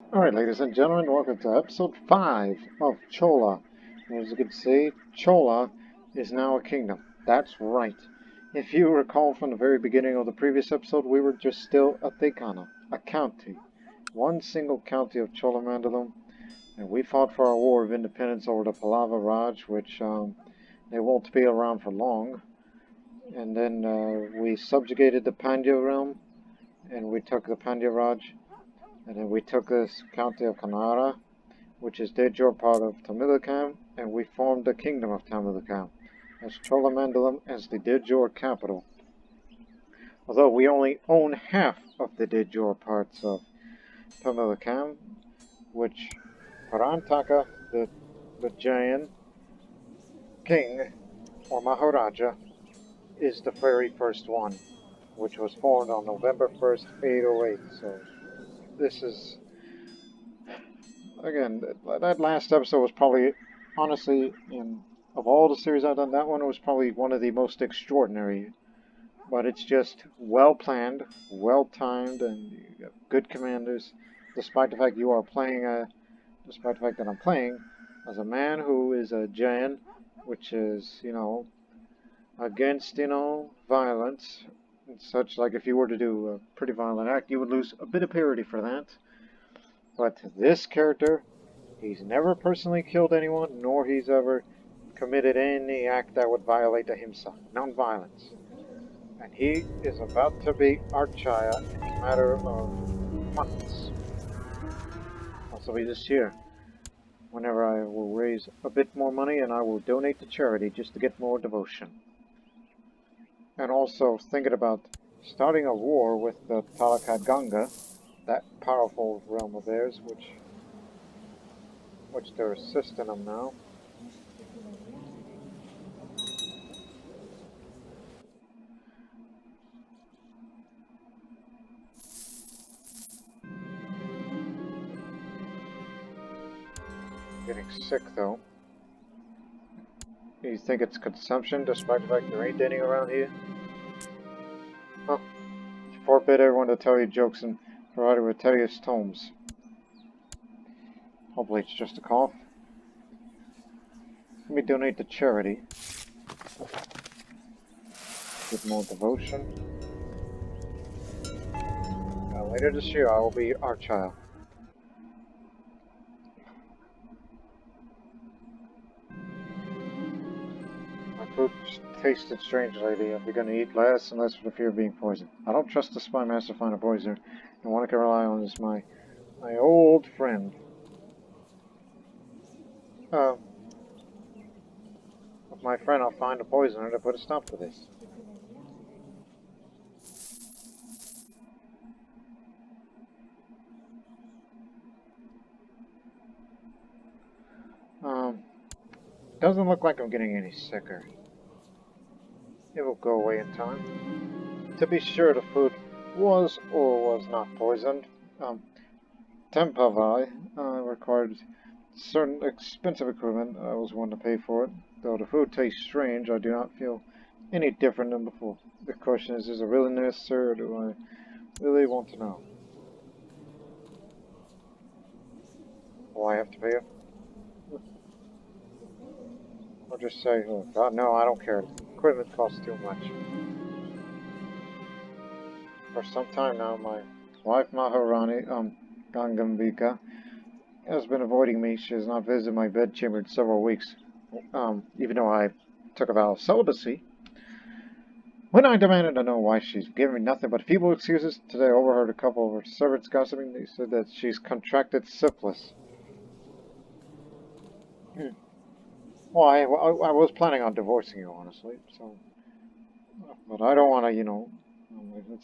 Alright, ladies and gentlemen, welcome to episode 5 of Chola. As you can see, Chola is now a kingdom. That's right. If you recall from the very beginning of the previous episode, we were just still a Dekana, a county. One single county of Cholamandalam, and we fought for our war of independence over the Pallava Raj, which they won't be around for long. And then we subjugated the Pandya realm, and we took the Pandya Raj. And then we took this county of Kanara, which is de jure part of Tamilakam, and we formed the Kingdom of Tamilakam, as Cholamandalam as the de jure capital. Although we only own half of the de jure parts of Tamilakam, which Parântaka, the Jain king, or Maharaja, is the very first one, which was formed on November 1st, 808. So this is... Again, that last episode was probably, honestly, of all the series I've done, that one was probably one of the most extraordinary. But it's just well planned, well timed, and you got good commanders. Despite the fact despite the fact that I'm playing as a man who is a Jain, which is, against, violence and such. Like if you were to do a pretty violent act, you would lose a bit of parity for that. But this character, he's never personally killed anyone, nor he's ever committed any act that would violate Ahimsa, non-violence. And he is about to be Archaya in a matter of months. Also be this year, whenever I will raise a bit more money and I will donate to charity just to get more devotion. And also thinking about starting a war with the Talakadganga, that powerful realm of theirs, which they're assisting them now. Getting sick though. You think it's consumption, despite the fact there ain't any around here? Huh. Forbid everyone to tell you jokes and provide with tedious tomes. Hopefully it's just a cough. Let me donate to charity. Get more devotion. Later this year I will be Archaya. My food tasted strange lately. I've begun to eat less and less for the fear of being poisoned. I don't trust the spy master to find a poisoner, and one I can rely on is my old friend. With my friend I'll find a poisoner to put a stop to this. Doesn't look like I'm getting any sicker. It will go away in time. To be sure, the food was or was not poisoned. Tempavai required certain expensive equipment. I was willing to pay for it. Though the food tastes strange, I do not feel any different than before. The question is it really necessary, or do I really want to know? Will I have to pay it? Or just say, oh God, no, I don't care. Equipment costs too much. For some time now, my wife Maharani, Gangambika, has been avoiding me. She has not visited my bedchamber in several weeks, even though I took a vow of celibacy. When I demanded to know why she's giving me nothing but feeble excuses, today I overheard a couple of her servants gossiping. They said that she's contracted syphilis. Well, I was planning on divorcing you, honestly, so... But I don't want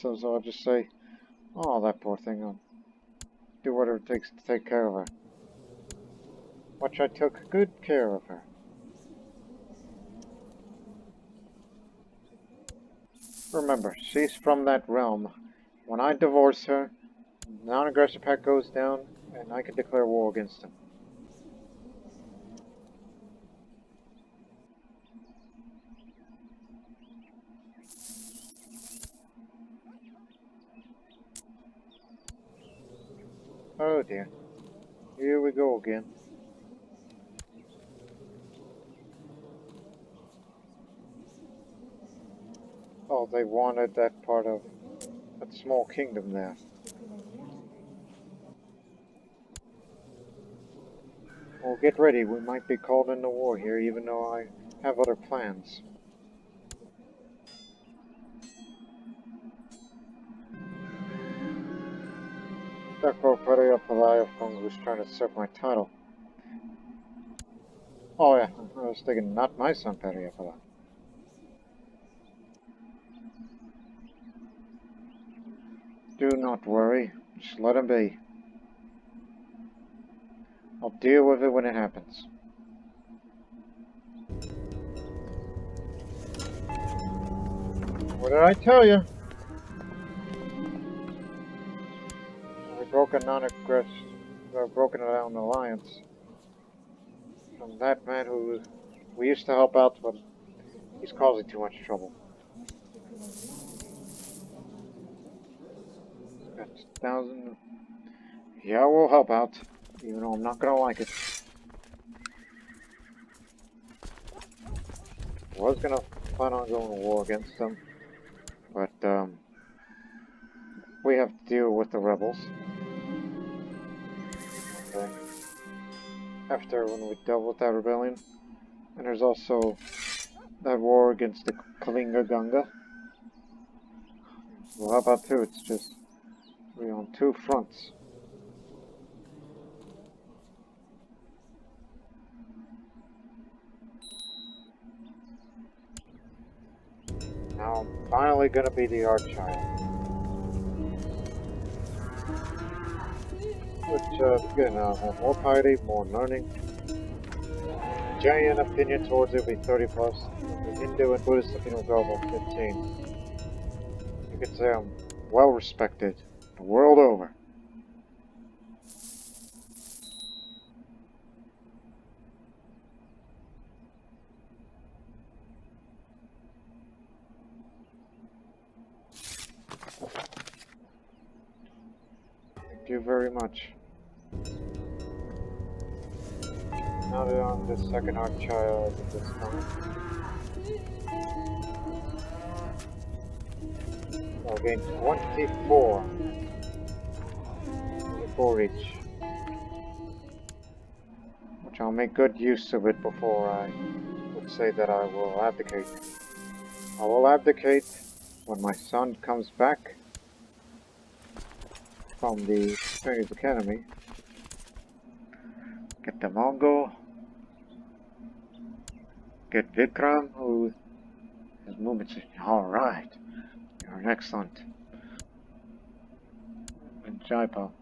to, so I'll just say, oh, that poor thing, I'll do whatever it takes to take care of her. Which I took good care of her. Remember, she's from that realm. When I divorce her, the non-aggression pact goes down, and I can declare war against him. Oh dear. Here we go again. Oh, they wanted that part of that small kingdom there. Well, get ready. We might be called into war here, even though I have other plans. Dr. Peria Palai of Kong was trying to usurp my title. Oh yeah, I was thinking not my son Peria Palai. Do not worry. Just let him be. I'll deal with it when it happens. What did I tell you? We broke a broken down alliance from that man who we used to help out, but he's causing too much trouble. Got 1,000. Yeah, we'll help out, even though I'm not gonna like it. I was gonna plan on going to war against them, but we have to deal with the rebels. Okay. After when we dealt with that rebellion, and there's also that war against the Kalinga Ganga. We'll help out too. It's just we're on two fronts. Now I'm finally gonna be the Archchild. Which, again, have more piety, more learning. Jain opinion towards it will be 30 plus. The Hindu and Buddhist opinion will go about 15. You could say I'm well respected the world over. Thank you very much. Now that I'm the second Archchild at this time, I'll gain 24 each, which I'll make good use of it before I would say that I will abdicate. I will abdicate when my son comes back from the Chinese Academy. Get the Mongol. Get Vikram, who his movements. Alright. You're an excellent. And Jaipal.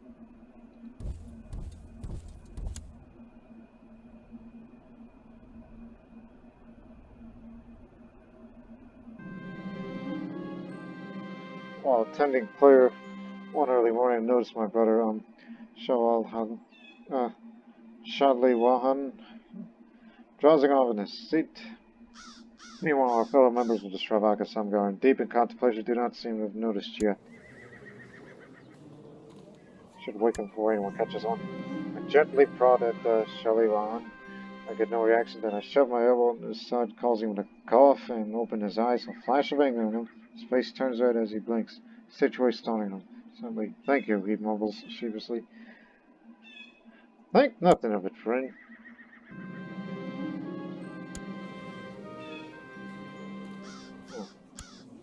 While attending prayer one early morning, I noticed my brother, Shadli Wahan, drowsing off in his seat. Meanwhile, our fellow members of the Sravaka-Samgha are deep in contemplation, do not seem to have noticed yet. Should wake him before anyone catches on. I gently prodded Shadli Wahan. I get no reaction, then I shove my elbow in his side, causing him to cough and open his eyes. A flash of anger in him. His face turns red as he blinks. The situation stunning him. Suddenly, thank you, he mumbles sheepishly. Think nothing of it, friend.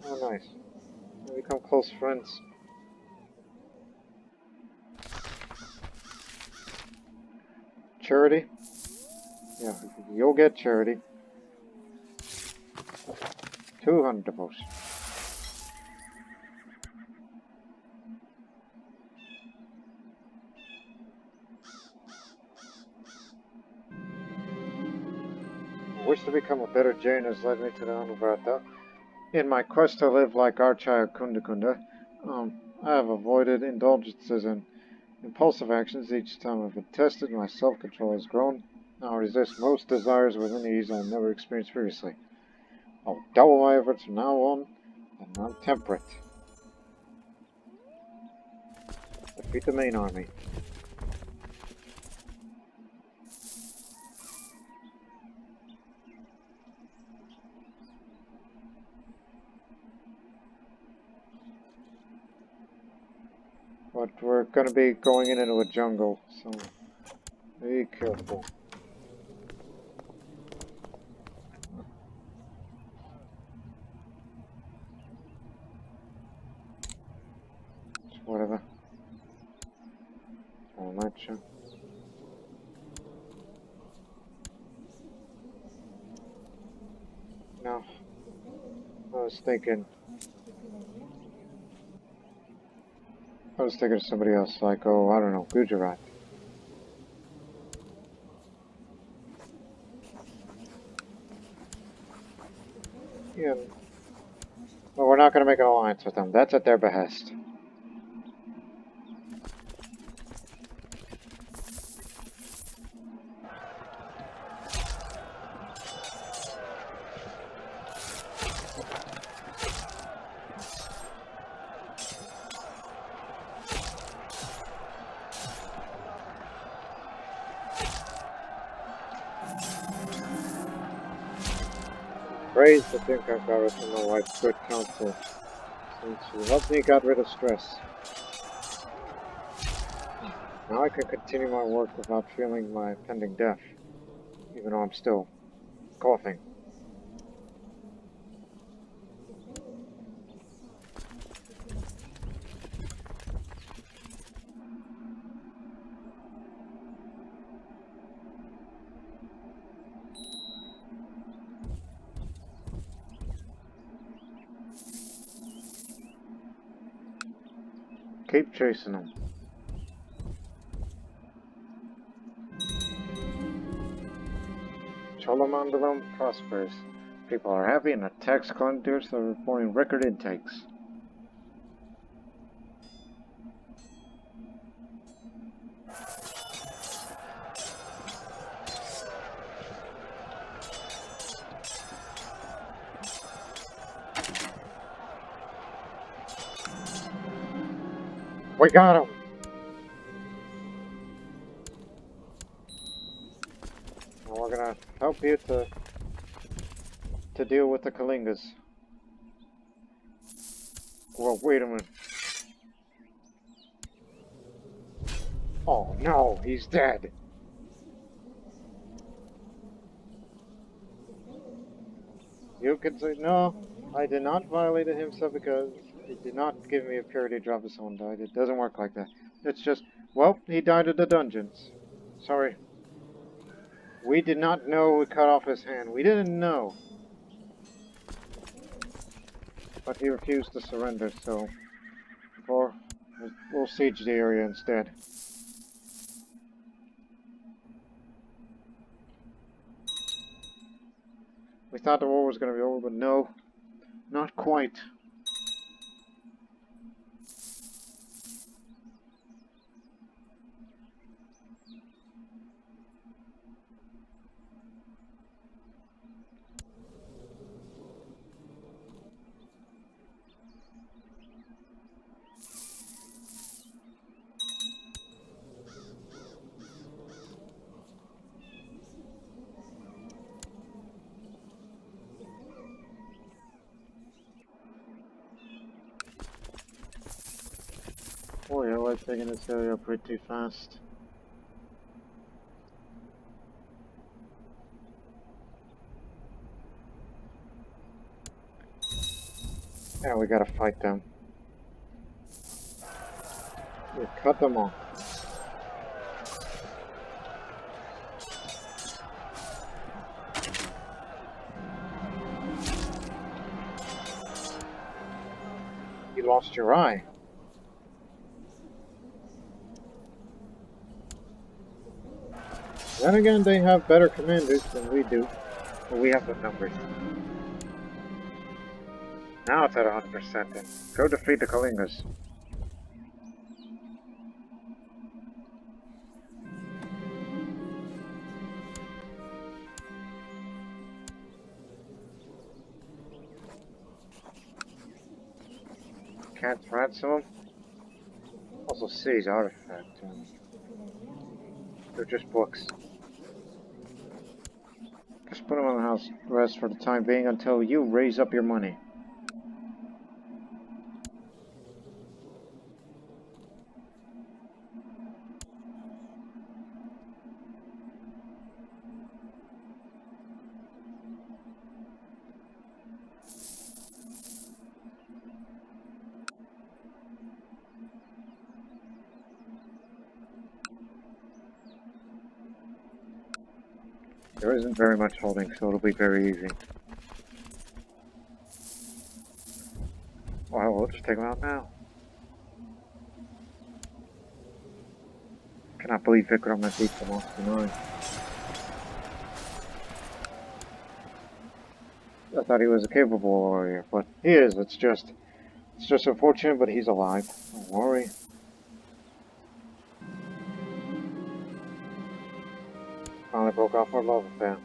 Oh, nice. We become close friends. Charity? Yeah, you'll get charity. 200 devotion. Wish to become a better Jain has led me to the Anuvrata. In my quest to live like Archchild Kunda, I have avoided indulgences and impulsive actions. Each time I've been tested, my self-control has grown. Now I resist most desires with an ease I never experienced previously. I'll double my efforts from now on, and I'm temperate. Defeat the main army. But we're gonna be going into a jungle, so be careful. Whatever. All matcha. No. I was thinking of somebody else, like, oh, I don't know, Gujarat. Yeah. Well, we're not going to make an alliance with them. That's at their behest. Praise the Jain Acharya for my wife's good counsel, since she helped me get rid of stress. Now I can continue my work without feeling my impending death, even though I'm still coughing. Keep chasing them. Cholamandalam prospers. People are happy and the tax collectors are reporting record intakes. We got him! Now we're gonna help you to deal with the Kalingas. Well, wait a minute. Oh no, he's dead. You can say, no, I did not violate himself because he did not give me a purity drop of someone died. It doesn't work like that. It's just, well, he died in the dungeons. Sorry. We did not know we cut off his hand. We didn't know. But he refused to surrender, so we'll siege the area instead. We thought the war was going to be over, but no, not quite. Oh yeah, we're taking this area pretty fast. Yeah, we gotta fight them. We cut them off. You lost your eye. Then again, they have better commanders than we do, but we have the numbers. Now it's at 100% then. Go defeat the Kalingas. Can't ransom them. Also seize artifact. They're just books. Just put them on the house arrest for the time being until you raise up your money. There isn't very much holding, so it'll be very easy. Well, we'll just take him out now. Cannot believe Vikram has beat the Monster 9. I thought he was a capable warrior, but he is. It's just unfortunate, but he's alive. Don't worry. Finally broke off our love affair.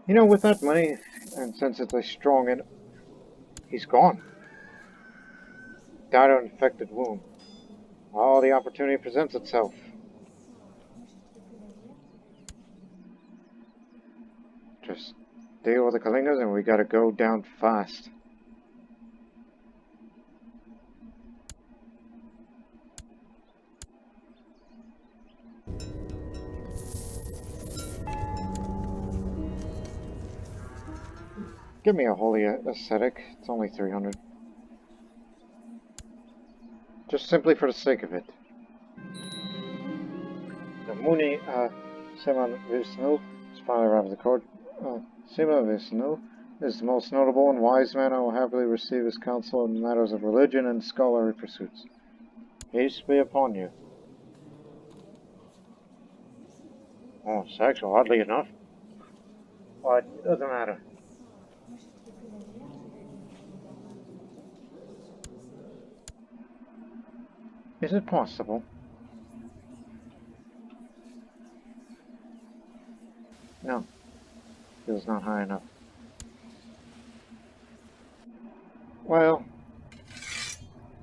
You know, with that money, and since it's a strong and he's gone. Died of an infected wound. Oh, the opportunity presents itself. Just deal with the Kalingas and we gotta go down fast. Give me a holy ascetic. It's only 300. Just simply for the sake of it. The Muni Sima Vishnu is finally arrived at the court. Sima Vishnu is the most notable and wise man who will happily receive his counsel in matters of religion and scholarly pursuits. Peace be upon you. Oh, sexual, oddly enough. But it doesn't matter. Is it possible? No. Feels not high enough. Well,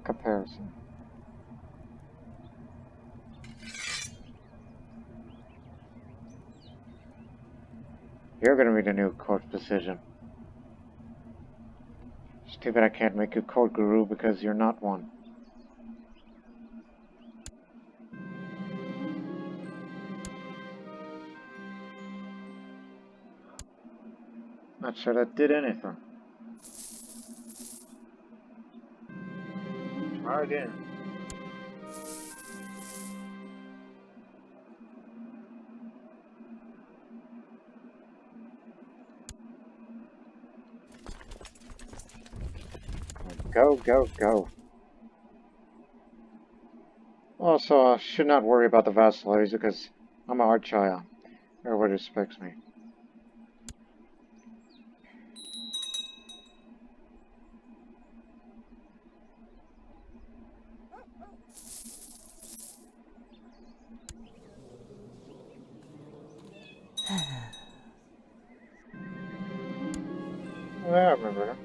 comparison. You're gonna be the new court decision. It's too bad I can't make you court guru because you're not one. Not sure that did anything. Try again. Go, go, go. Also, I should not worry about the vassals because I'm a hard child. Everybody respects me. Yeah, I remember her.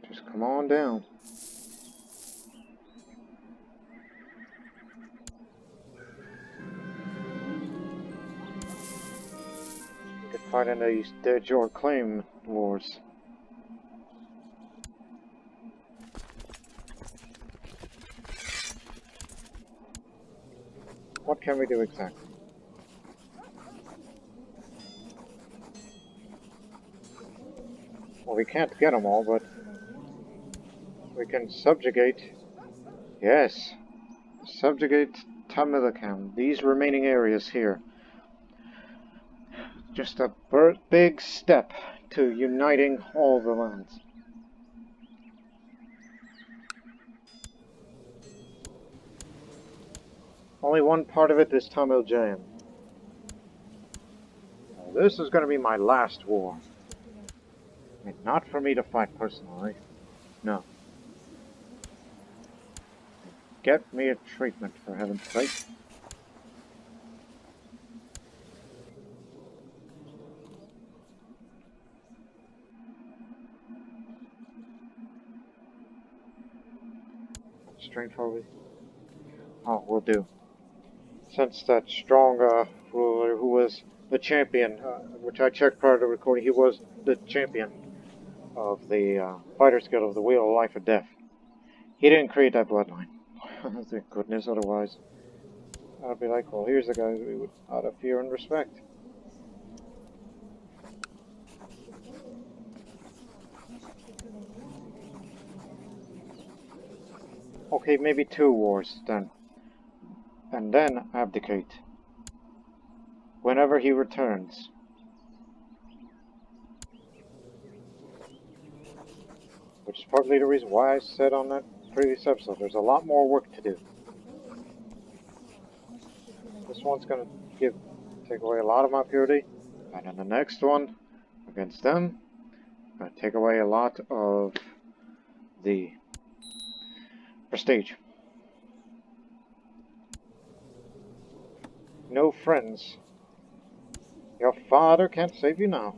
Just come on down. You can fight in these Jure claim wars. What can we do exactly? Well, we can't get them all, but we can subjugate. Yes, subjugate Tamilakam. These remaining areas here. Just a big step to uniting all the lands. Only one part of it is Tamil Jain. This is going to be my last war. And not for me to fight personally. No. Get me a treatment, for heaven's sake. Straightforward. Oh, will do. Since that strong ruler who was the champion, which I checked prior to recording, he was the champion of the Fighters Guild of the Wheel of Life or Death. He didn't create that bloodline. Thank goodness, otherwise. I'd be like, well, here's the guys we would, out of fear and respect. Okay, maybe 2 wars then. And then abdicate. Whenever he returns. Which is partly the reason why I said on that previous episode, there's a lot more work to do. This one's gonna take away a lot of my purity, and then the next one, against them, gonna take away a lot of the prestige. No friends. Your father can't save you now.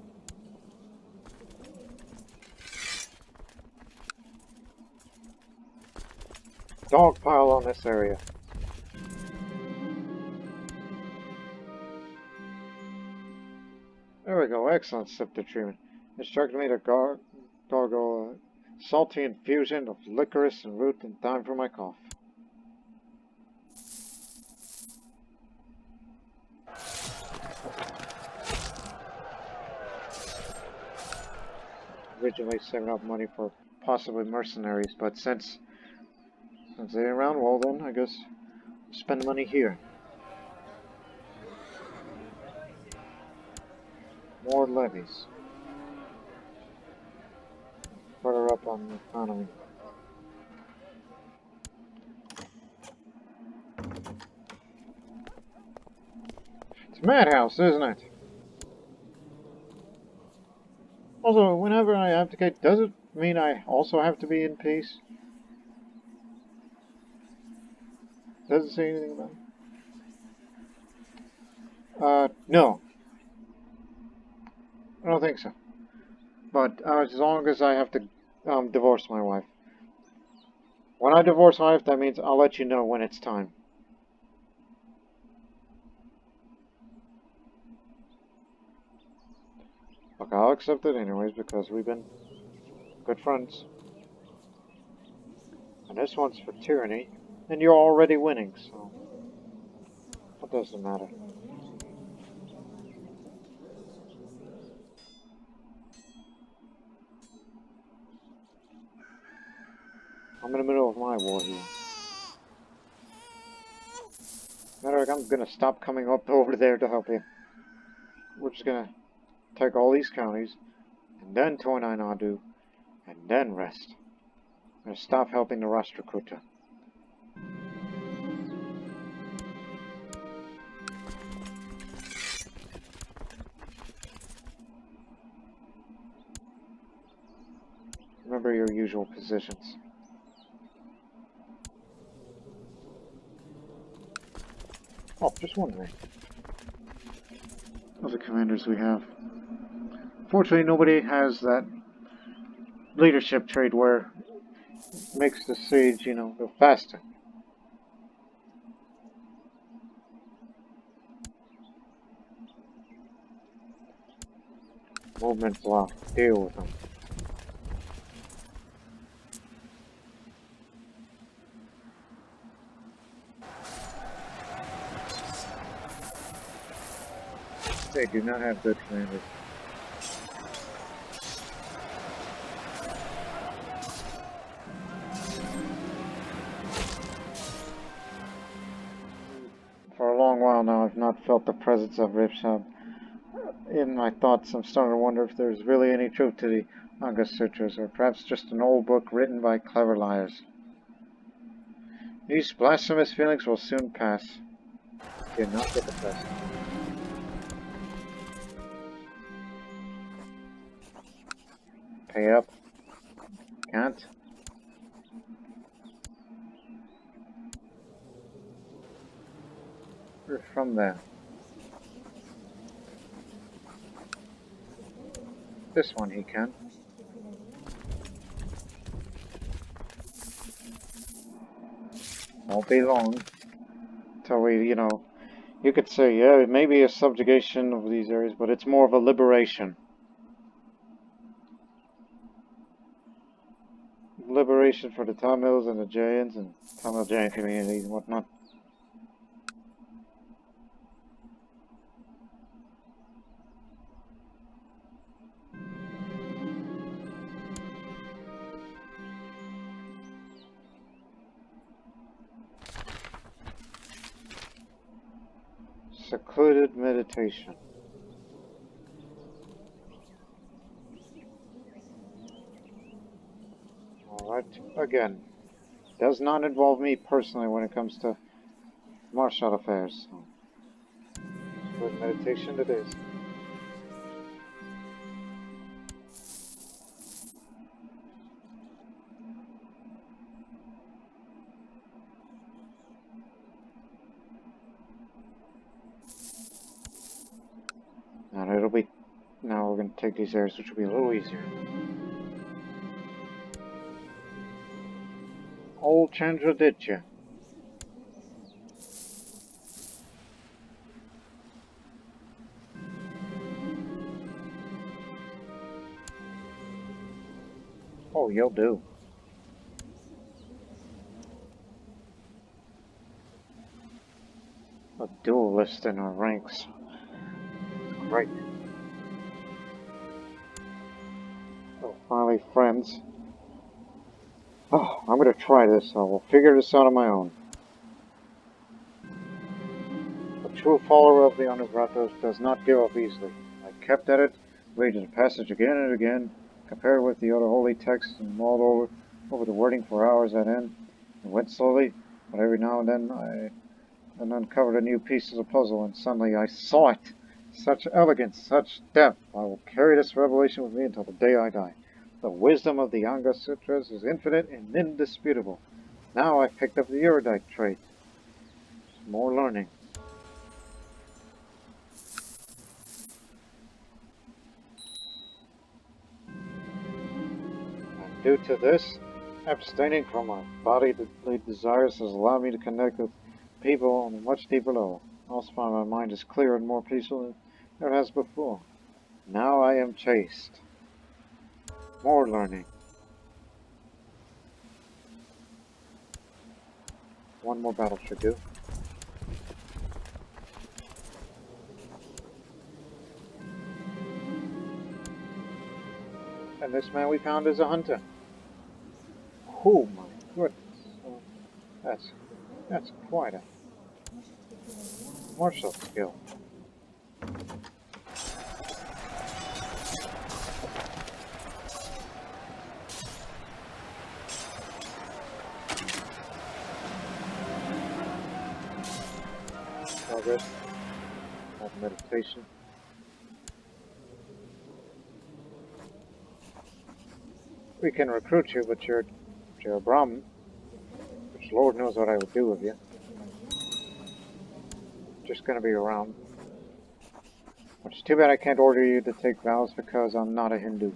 Dogpile on this area. There we go, excellent septic treatment. Instructed me to gargle a salty infusion of licorice and root in time for my cough. Originally saving up money for possibly mercenaries, but since they're around, well then, I guess spend the money here. More levies. Further up on the economy. It's a madhouse, isn't it? Also, whenever I abdicate, does it mean I also have to be in peace? Does it say anything about it? No. I don't think so. But as long as I have to divorce my wife. When I divorce my wife, that means I'll let you know when it's time. Look, I'll accept it anyways because we've been good friends. And this one's for tyranny, and you're already winning, so what does it matter? I'm in the middle of my war here. Matter of fact, I'm gonna stop coming up over there to help you. We're just gonna take all these counties, and then Toinai Nadu, and then rest. I'm gonna stop helping the Rashtrakuta. Remember your usual positions. Oh, just wondering. Other commanders we have. Fortunately, nobody has that leadership trait where it makes the siege, go faster. Movement block. Deal with them. They do not have good commanders. For a long while now, I've not felt the presence of Ripshab. In my thoughts, I'm starting to wonder if there's really any truth to the Anga Sutras, or perhaps just an old book written by clever liars. These blasphemous feelings will soon pass. Do not get depressed. Pay up. Can't. We're from there. This one he can. Won't be long till we, you could say, yeah, it may be a subjugation of these areas, but it's more of a liberation. Liberation for the Tamils and the Jains and Tamil Jain communities and whatnot. Secluded meditation. Alright, again, does not involve me personally when it comes to martial affairs. So, secluded meditation it is. Now we're going to take these areas, which will be a little easier. Old Chandra Ditya. Oh, you'll do. A duelist in our ranks. Great. Oh, finally, friends. Oh, I'm going to try this. I will figure this out on my own. A true follower of the Anubratas does not give up easily. I kept at it, read the passage again and again, compared with the other holy texts, and mulled over the wording for hours at end. It went slowly, but every now and then I uncovered a new piece of the puzzle, and suddenly I saw it. Such elegance, such depth. I will carry this revelation with me until the day I die. The wisdom of the Anga Sutras is infinite and indisputable. Now I've picked up the erudite trait. More learning. And due to this, abstaining from my bodily desires has allowed me to connect with people on a much deeper level. Also find my mind is clearer and more peaceful than it has before. Now I am chaste. More learning. One more battle should do. And this man we found is a hunter. Oh my goodness. That's quite a martial skill. Progress. Of meditation. We can recruit you, but you're a Brahmin, which Lord knows what I would do with you. Just gonna be around. Which is too bad I can't order you to take vows because I'm not a Hindu.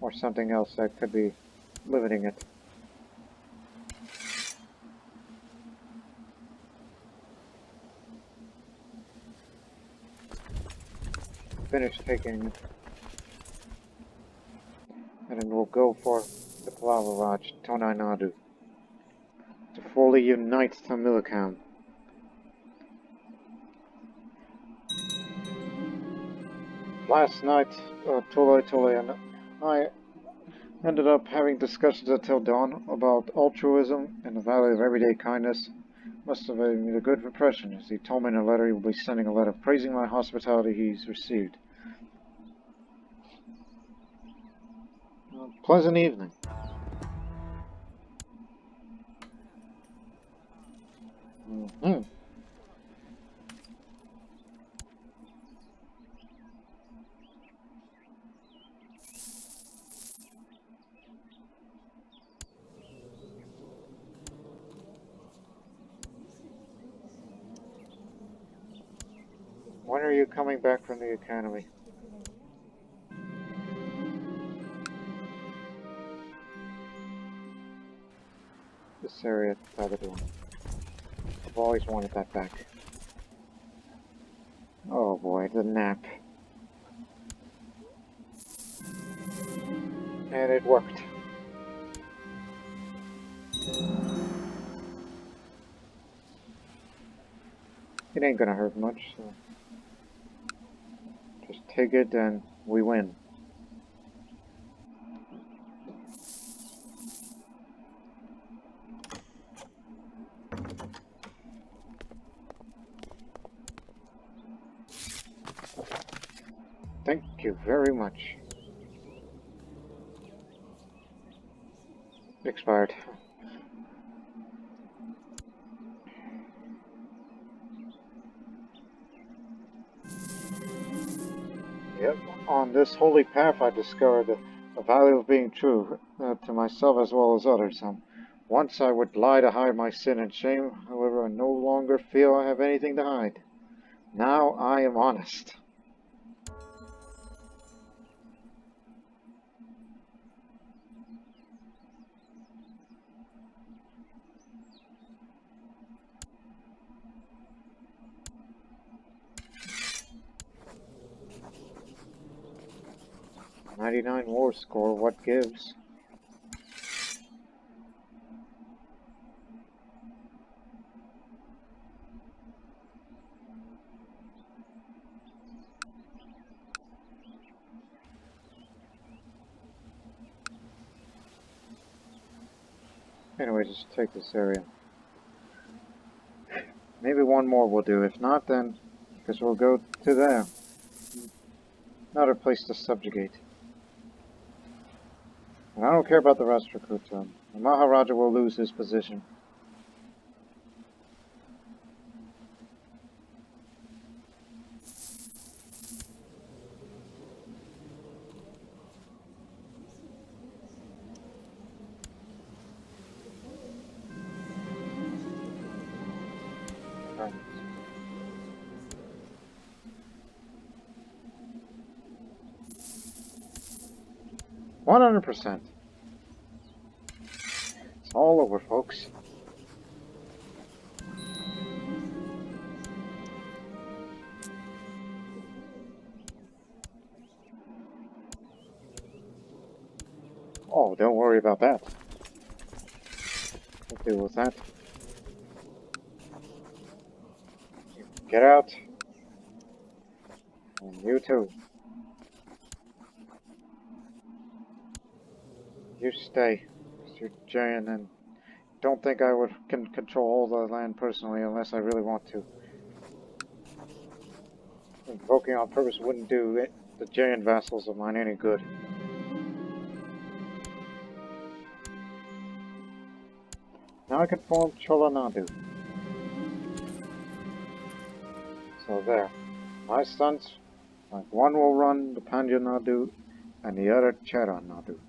Or something else that could be limiting it. Finish taking, and then we'll go for the Palavaraj Tonai Nadu to fully unite Tamilakam. Last night, Tole and I ended up having discussions until dawn about altruism and the value of everyday kindness. Must have made a good impression, as he told me in a letter he will be sending a letter praising my hospitality he's received. Pleasant evening. When are you coming back from the academy? This area at the other door. I've always wanted that back. Oh boy, the nap. And it worked. It ain't gonna hurt much, so just take it and we win. Thank you very much. Expired. Yep. On this holy path I discovered the value of being true to myself as well as others. Once I would lie to hide my sin and shame, however I no longer feel I have anything to hide. Now I am honest. '99 war score, what gives? Anyway, just take this area. Maybe one more will do. If not, then because we'll go to there. Another place to subjugate. And I don't care about the Rashtrakuta. The Maharaja will lose his position. Right. 100%. It's all over, folks. Oh, don't worry about that. We'll deal with that. Get out. And you too. You stay, Mr. Jain, and don't think I can control all the land personally unless I really want to. Invoking on purpose wouldn't do the Jain vassals of mine any good. Now I can form Chola Nadu. So there. My sons, like one will run the Pandya Nadu and the other Chera Nadu.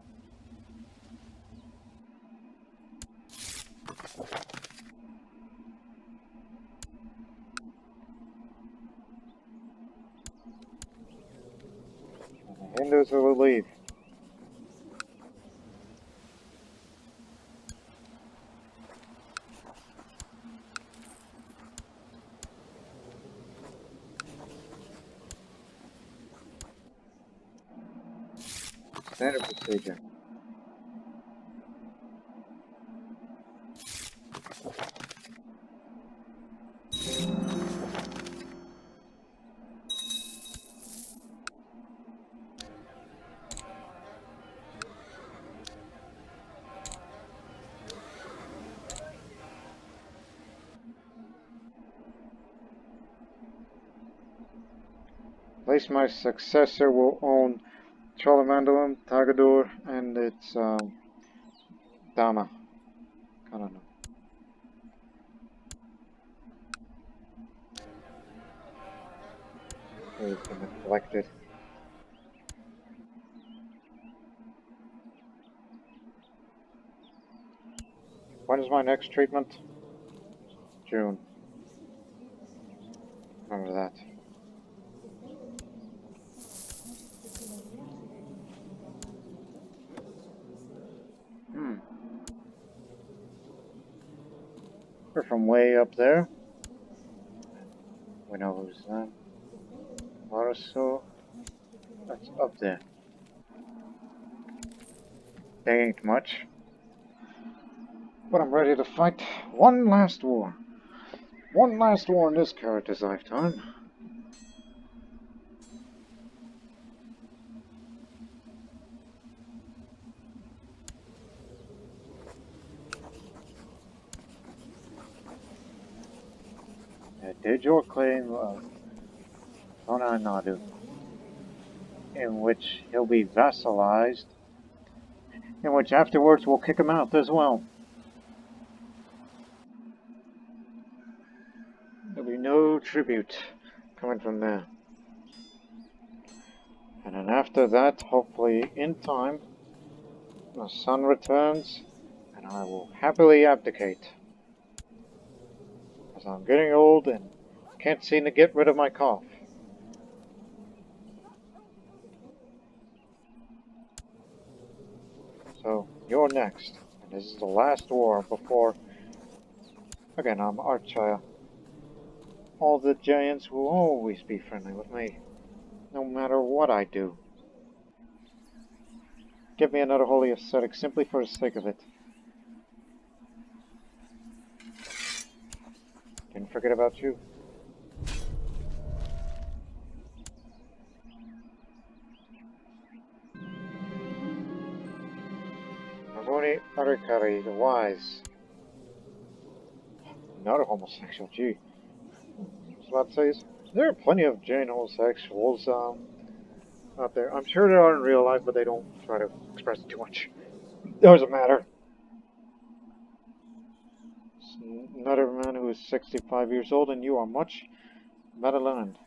And the Hindus will leave. Standard procedure. At least my successor will own Cholamandalam, Tagadur, and its Dama. I don't know. It's been neglected. When is my next treatment? June. Remember that. We're from way up there. We know who's that. Varso. That's up there. They ain't much. But I'm ready to fight one last war. One last war in this character's lifetime. Did your claim of Sona Nadu? in which he'll be vassalized, in which afterwards we'll kick him out as well. There'll be no tribute coming from there. And then after that, hopefully in time, the sun returns and I will happily abdicate. As I'm getting old and can't seem to get rid of my cough. So, you're next. And this is the last war before... Again, I'm Acharya. All the giants will always be friendly with me, no matter what I do. Give me another holy ascetic simply for the sake of it. Didn't forget about you. Maharaja Arikari, the wise. Not a homosexual, gee. I was about to say, there are plenty of Jain homosexuals out there. I'm sure there are in real life, but they don't try to express it too much. Doesn't matter. Another man who is 65 years old, and you are much better learned.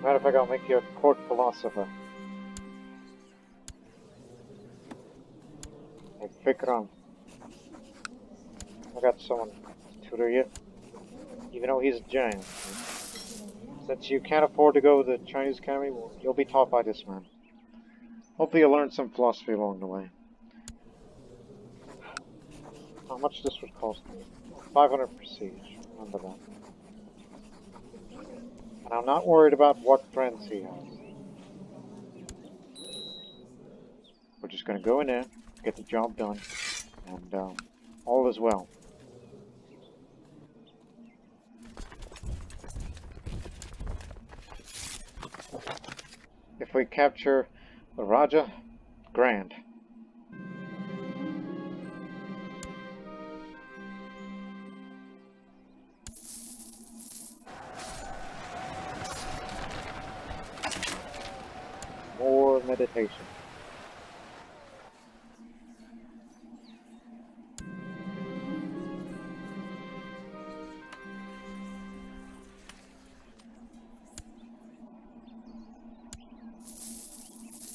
Matter of fact, I'll make you a court philosopher. Hey, Vikram. I got someone to tutor you. Even though he's a Jain. Since you can't afford to go to the Chinese Academy, well, you'll be taught by this man. Hopefully you'll learn some philosophy along the way. How much this would cost me? 500 prestige. Remember that. And I'm not worried about what friends he has. We're just going to go in there, get the job done, and all is well. If we capture the Raja, grand. More meditation.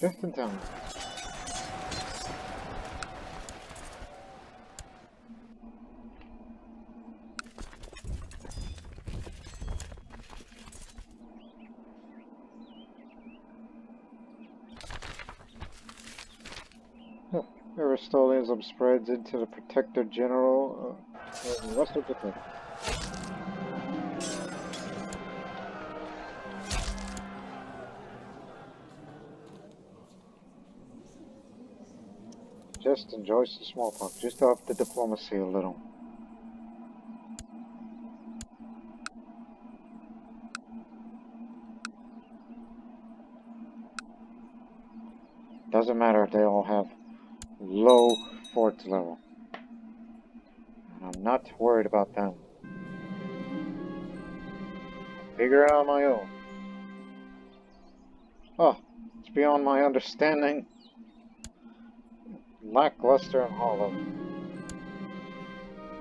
Just in time. Aristolianism spreads into the Protector General and the rest of the country. Just enjoys the smallpox, just off the diplomacy a little. Doesn't matter if they all have low fort level. And I'm not worried about them. Figure it out on my own. Oh, it's beyond my understanding. Lackluster and hollow.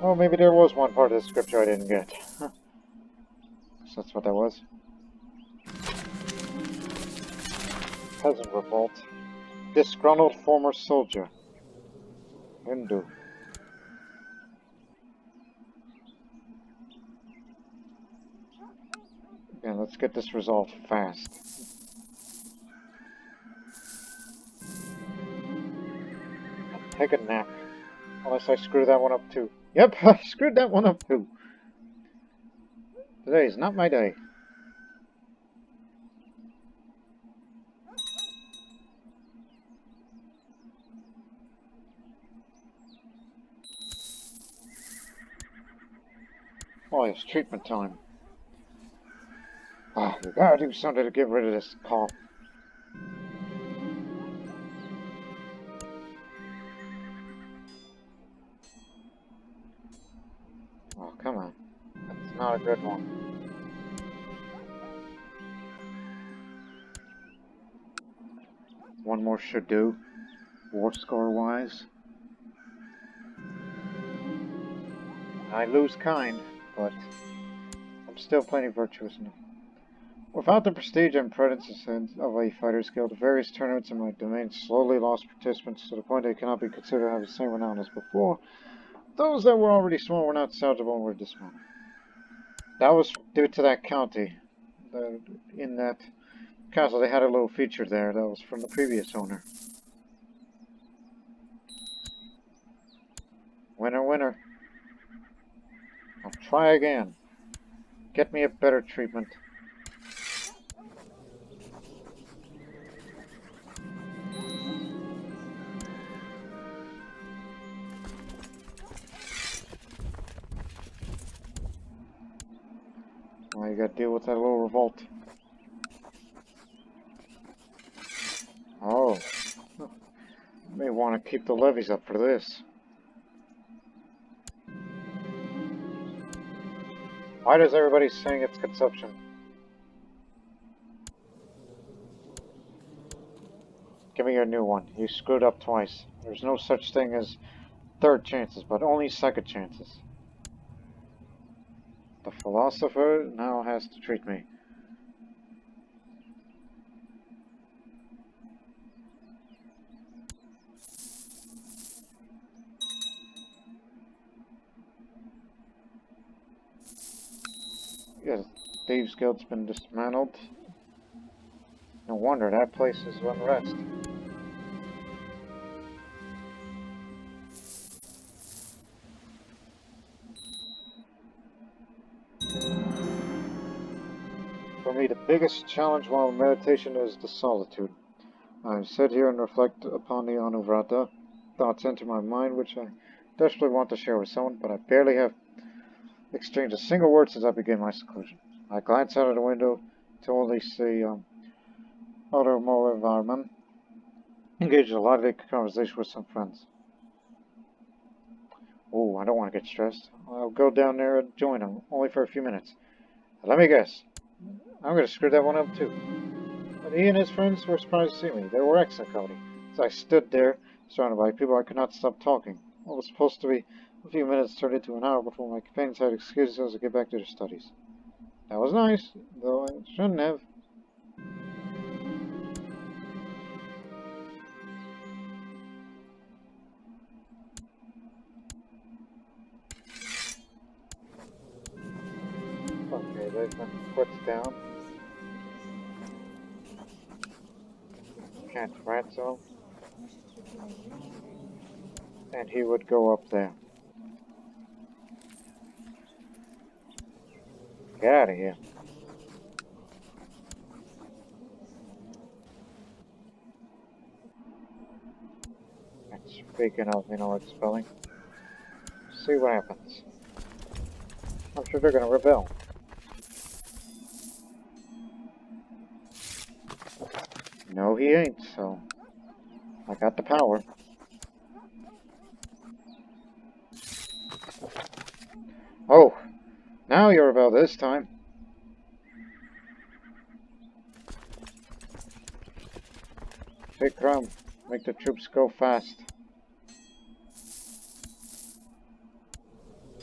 Well, maybe there was one part of the scripture I didn't get. So that's what that was. Peasant revolt. Disgruntled former soldier. Hindu. Again, let's get this resolved fast. Take a nap. Unless I screw that one up too. Yep, I screwed that one up too. Today is not my day. Oh, it's treatment time. Ah, we gotta do something to get rid of this cough. Oh, come on. That's not a good one. one more should do, war score-wise. I lose kind, but I'm still plenty virtuous enough. Without the prestige and presence of a fighter's guild, various tournaments in my domain slowly lost participants to the point they cannot be considered to have the same renown as before. Those that were already small were not salvageable and were dismantled. That was due to that county. In that castle, they had a little feature there that was from the previous owner. Winner, winner. I'll try again. Get me a better treatment. Well, you gotta deal with that little revolt. Oh. May want to keep the levies up for this. Why does everybody saying it's consumption? Give me your new one. You screwed up twice. There's no such thing as third chances, but only second chances. The philosopher now has to treat me. Yes, Thieves Guild's been dismantled. No wonder that place is unrest. For me, the biggest challenge while meditation is the solitude. I sit here and reflect upon the Anuvrata. Thoughts enter my mind which I desperately want to share with someone, but I barely have exchanged a single word since I began my seclusion. I glance out of the window to only see other Moravarman engaged in a lively conversation with some friends. Oh, I don't want to get stressed. I'll go down there and join them, only for a few minutes. Let me guess. I'm going to screw that one up too. But he and his friends were surprised to see me. They were excellent company. As I stood there, surrounded by people, I could not stop talking. What was supposed to be a few minutes turned into an hour before my companions had excused themselves to get back to their studies. That was nice, though I shouldn't have. Okay, they've been put down. Can't ransom him. And he would go up there. Get out of here. And speaking of inward spelling, see what happens. I'm sure they're going to rebel. No, he ain't, so I got the power. Oh, now you're rebel this time. Vikram, make the troops go fast.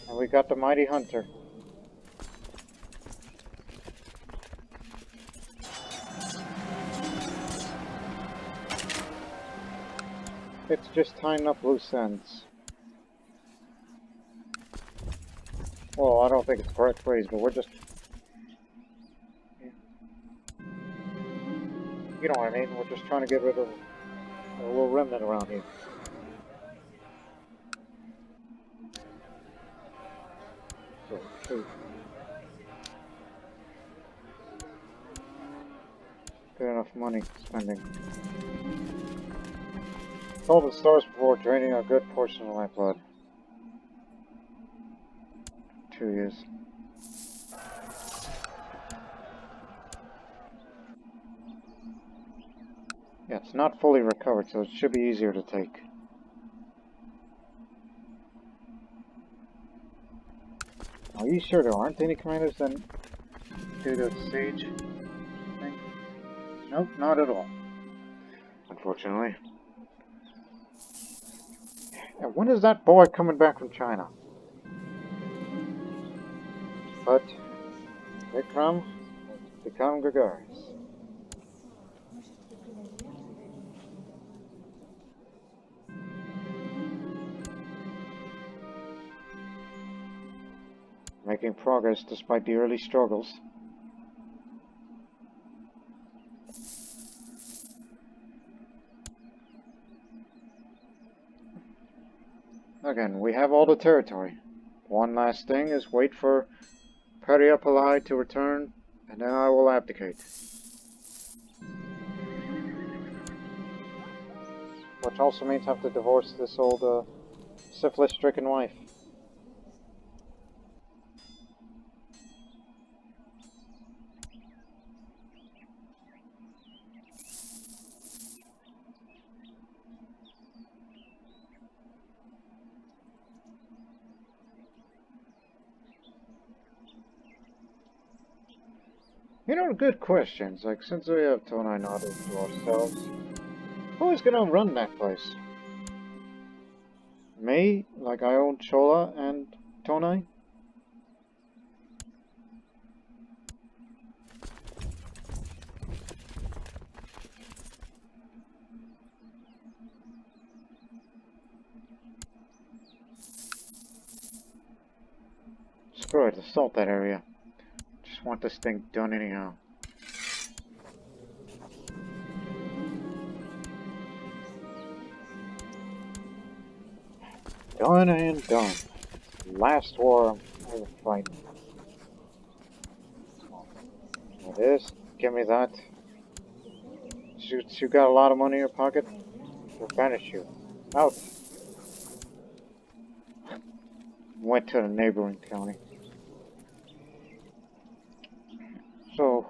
And we got the mighty hunter. It's just tying up loose ends. Well, I don't think it's the correct phrase, but we're just... You know what I mean? We're just trying to get rid of a little remnant around here. So, shoot. Good enough money spending. Told the stars before draining a good portion of my blood. 2 years. Yeah, it's not fully recovered, so it should be easier to take. Are you sure there aren't any commanders that do the siege thing? Nope, not at all. unfortunately. And when is that boy coming back from China? But Vikram has become gregarious. Making progress despite the early struggles. Again, we have all the territory. One last thing is wait for Parântaka to return, and then I will abdicate. Which also means I have to divorce this old syphilis-stricken wife. You know, good questions. Like, since we have Tonai Nadu to ourselves, who is gonna run that place? Me? Like I own Chola and Tonai? Screw it, assault that area. Just want this thing done anyhow. Done and done. Last war I ever fight. It is. Give me that. You got a lot of money in your pocket? We'll banish you. Out. Went to the neighboring county. So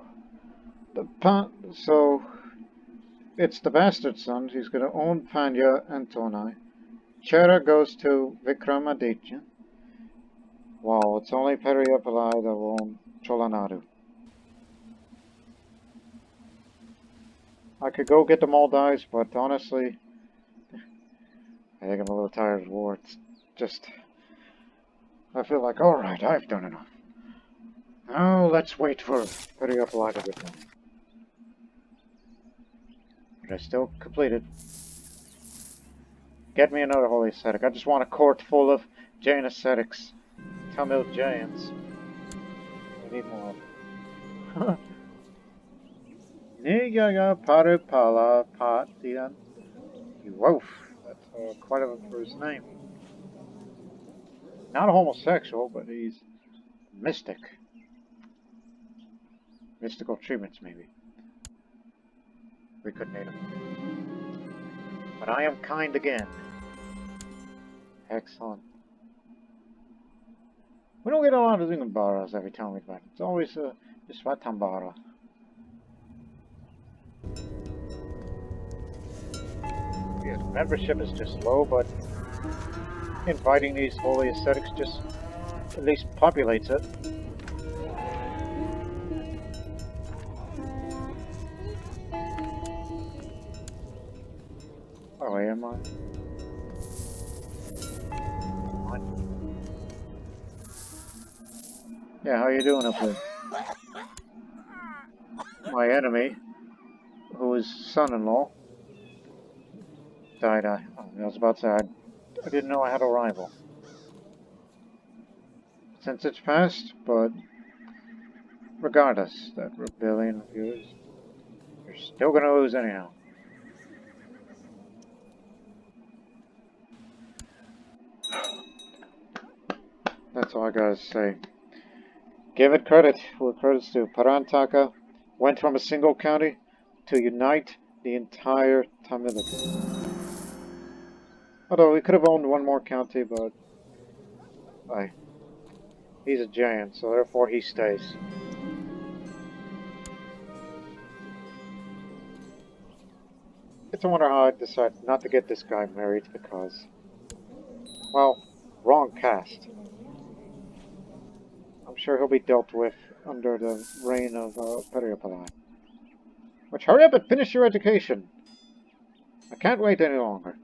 it's the bastard son. He's gonna own Pandya and Tonai. Chera goes to Vikramaditya. Wow, it's only Parântaka that will own Chola Nadu. I could go get the Maldives, but honestly, I think I'm a little tired of the war. It's just, I feel like, alright, I've done enough. Now let's wait for Parântaka to return. But I still completed. Get me another holy ascetic. I just want a court full of Jain ascetics. Tamil giants. I need more. Nigaya Paripala Patian. Woof. That's quite a first name. Not a homosexual, but he's mystic. Mystical treatments, maybe. We could name him. But I am kind again. Excellent. We don't get a lot of Zingambaras every time we fight. It's always Svatambara. Yes, membership is just low, but inviting these holy ascetics just at least populates it. Oh, am I? What? Yeah, how you doing up there? My enemy, who is son-in-law, died. I was about to say, I didn't know I had a rival. Since it's passed, but regardless, that rebellion of yours, you're still gonna lose anyhow. That's all I gotta say. Give it credit where credit's due. Parântaka went from a single county to unite the entire Tamilakam. Although we could have owned one more county, but he's a giant, so therefore he stays. It's a wonder how I decided not to get this guy married because, well, wrong cast. I'm sure he'll be dealt with under the reign of Parântaka. Which, hurry up and finish your education! I can't wait any longer.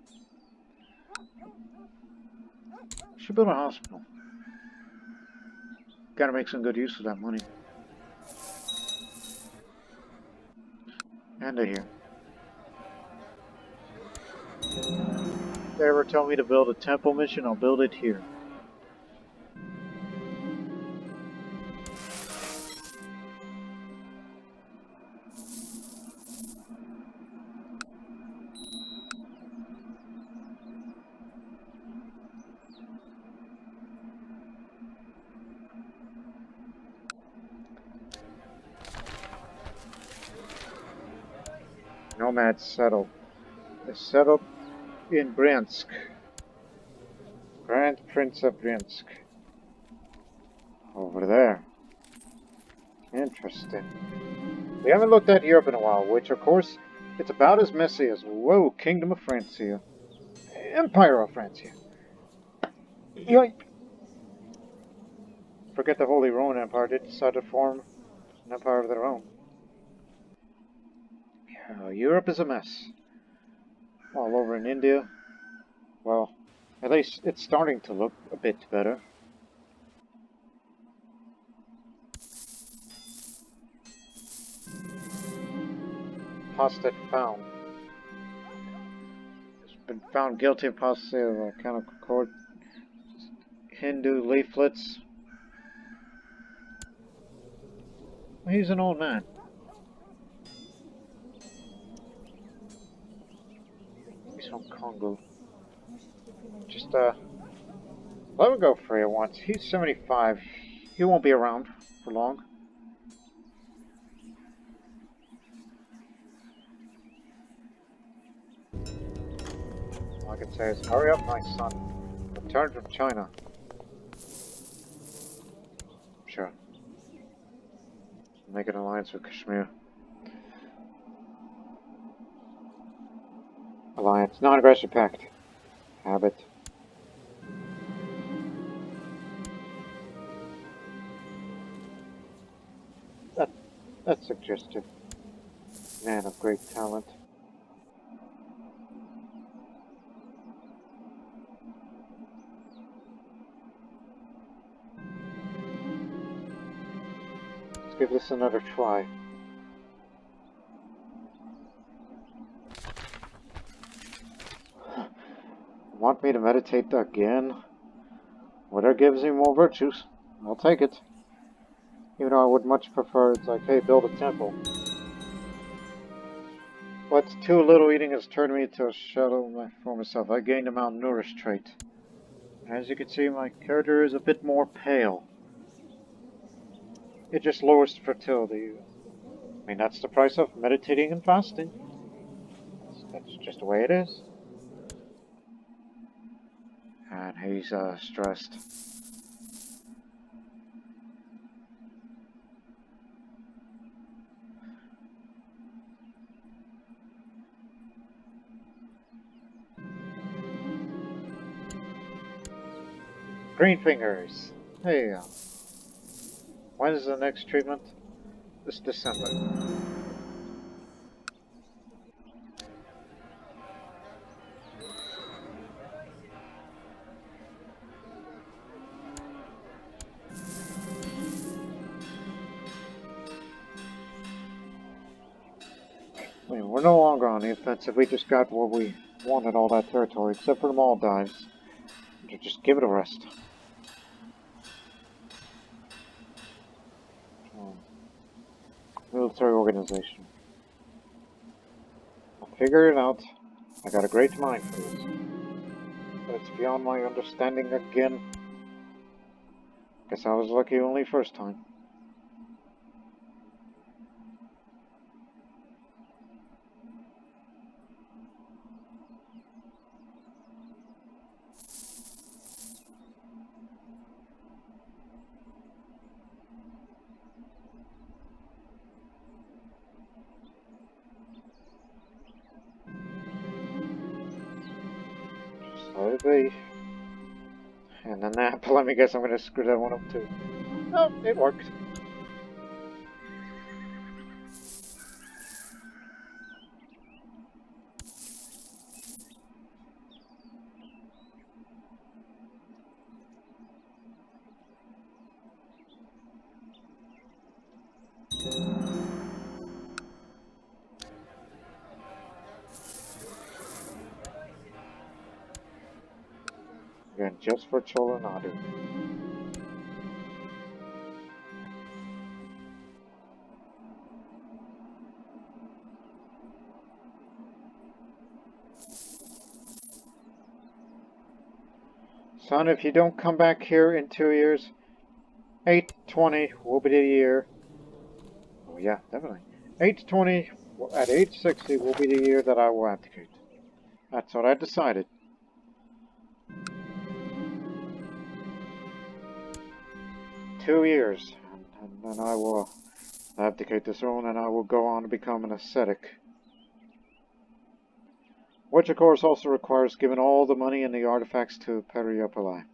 Should build a hospital. Gotta make some good use of that money. And here. If they ever tell me to build a temple mission, I'll build it here. Nomads settled. They settled in Bryansk. Grand Prince of Bryansk. Over there. Interesting. We haven't looked at Europe in a while, which of course, it's about as messy as, whoa, Kingdom of Francia. Empire of Francia. Yoink! Forget the Holy Roman Empire, they decided to form an empire of their own. Yeah, Europe is a mess. All over in India. Well, at least it's starting to look a bit better. Apostate found. Has been found guilty of apostasy of a canonical court. Hindu leaflets. He's an old man. He's from Congo. Just, let him go free at once. He's 75. He won't be around for long. All I can say is, hurry up, my son. Return from China. Sure. Make an alliance with Kashmir. Alliance. Non-aggression pact. Habit. That's suggestive. Man of great talent. Let's give this another try. Want me to meditate again? Whatever gives me more virtues, I'll take it. Even though I would much prefer, it's like, hey, build a temple. What's too little eating has turned me into a shadow of my former self. I gained a malnourished trait. As you can see, my character is a bit more pale. It just lowers fertility. I mean, that's the price of meditating and fasting. That's just the way it is. And he's stressed. Green fingers. Hey, when is the next treatment? This December. I mean, we're no longer on the offensive. We just got what we wanted, all that territory, except for the Maldives. Just give it a rest. Military organization. I'll figure it out. I got a great mind for this. But it's beyond my understanding again. Guess I was lucky only first time. Let it be. And the nap. Let me guess, I'm gonna screw that one up too. Oh, it worked. Again, just for Chola Nadu. Son, if you don't come back here in 2 years, 820 will be the year. Oh yeah, definitely. 820 at age 60 will be the year that I will abdicate. That's what I decided. 2 years, and then I will abdicate the throne, and I will go on to become an ascetic. Which, of course, also requires giving all the money and the artifacts to Parântaka.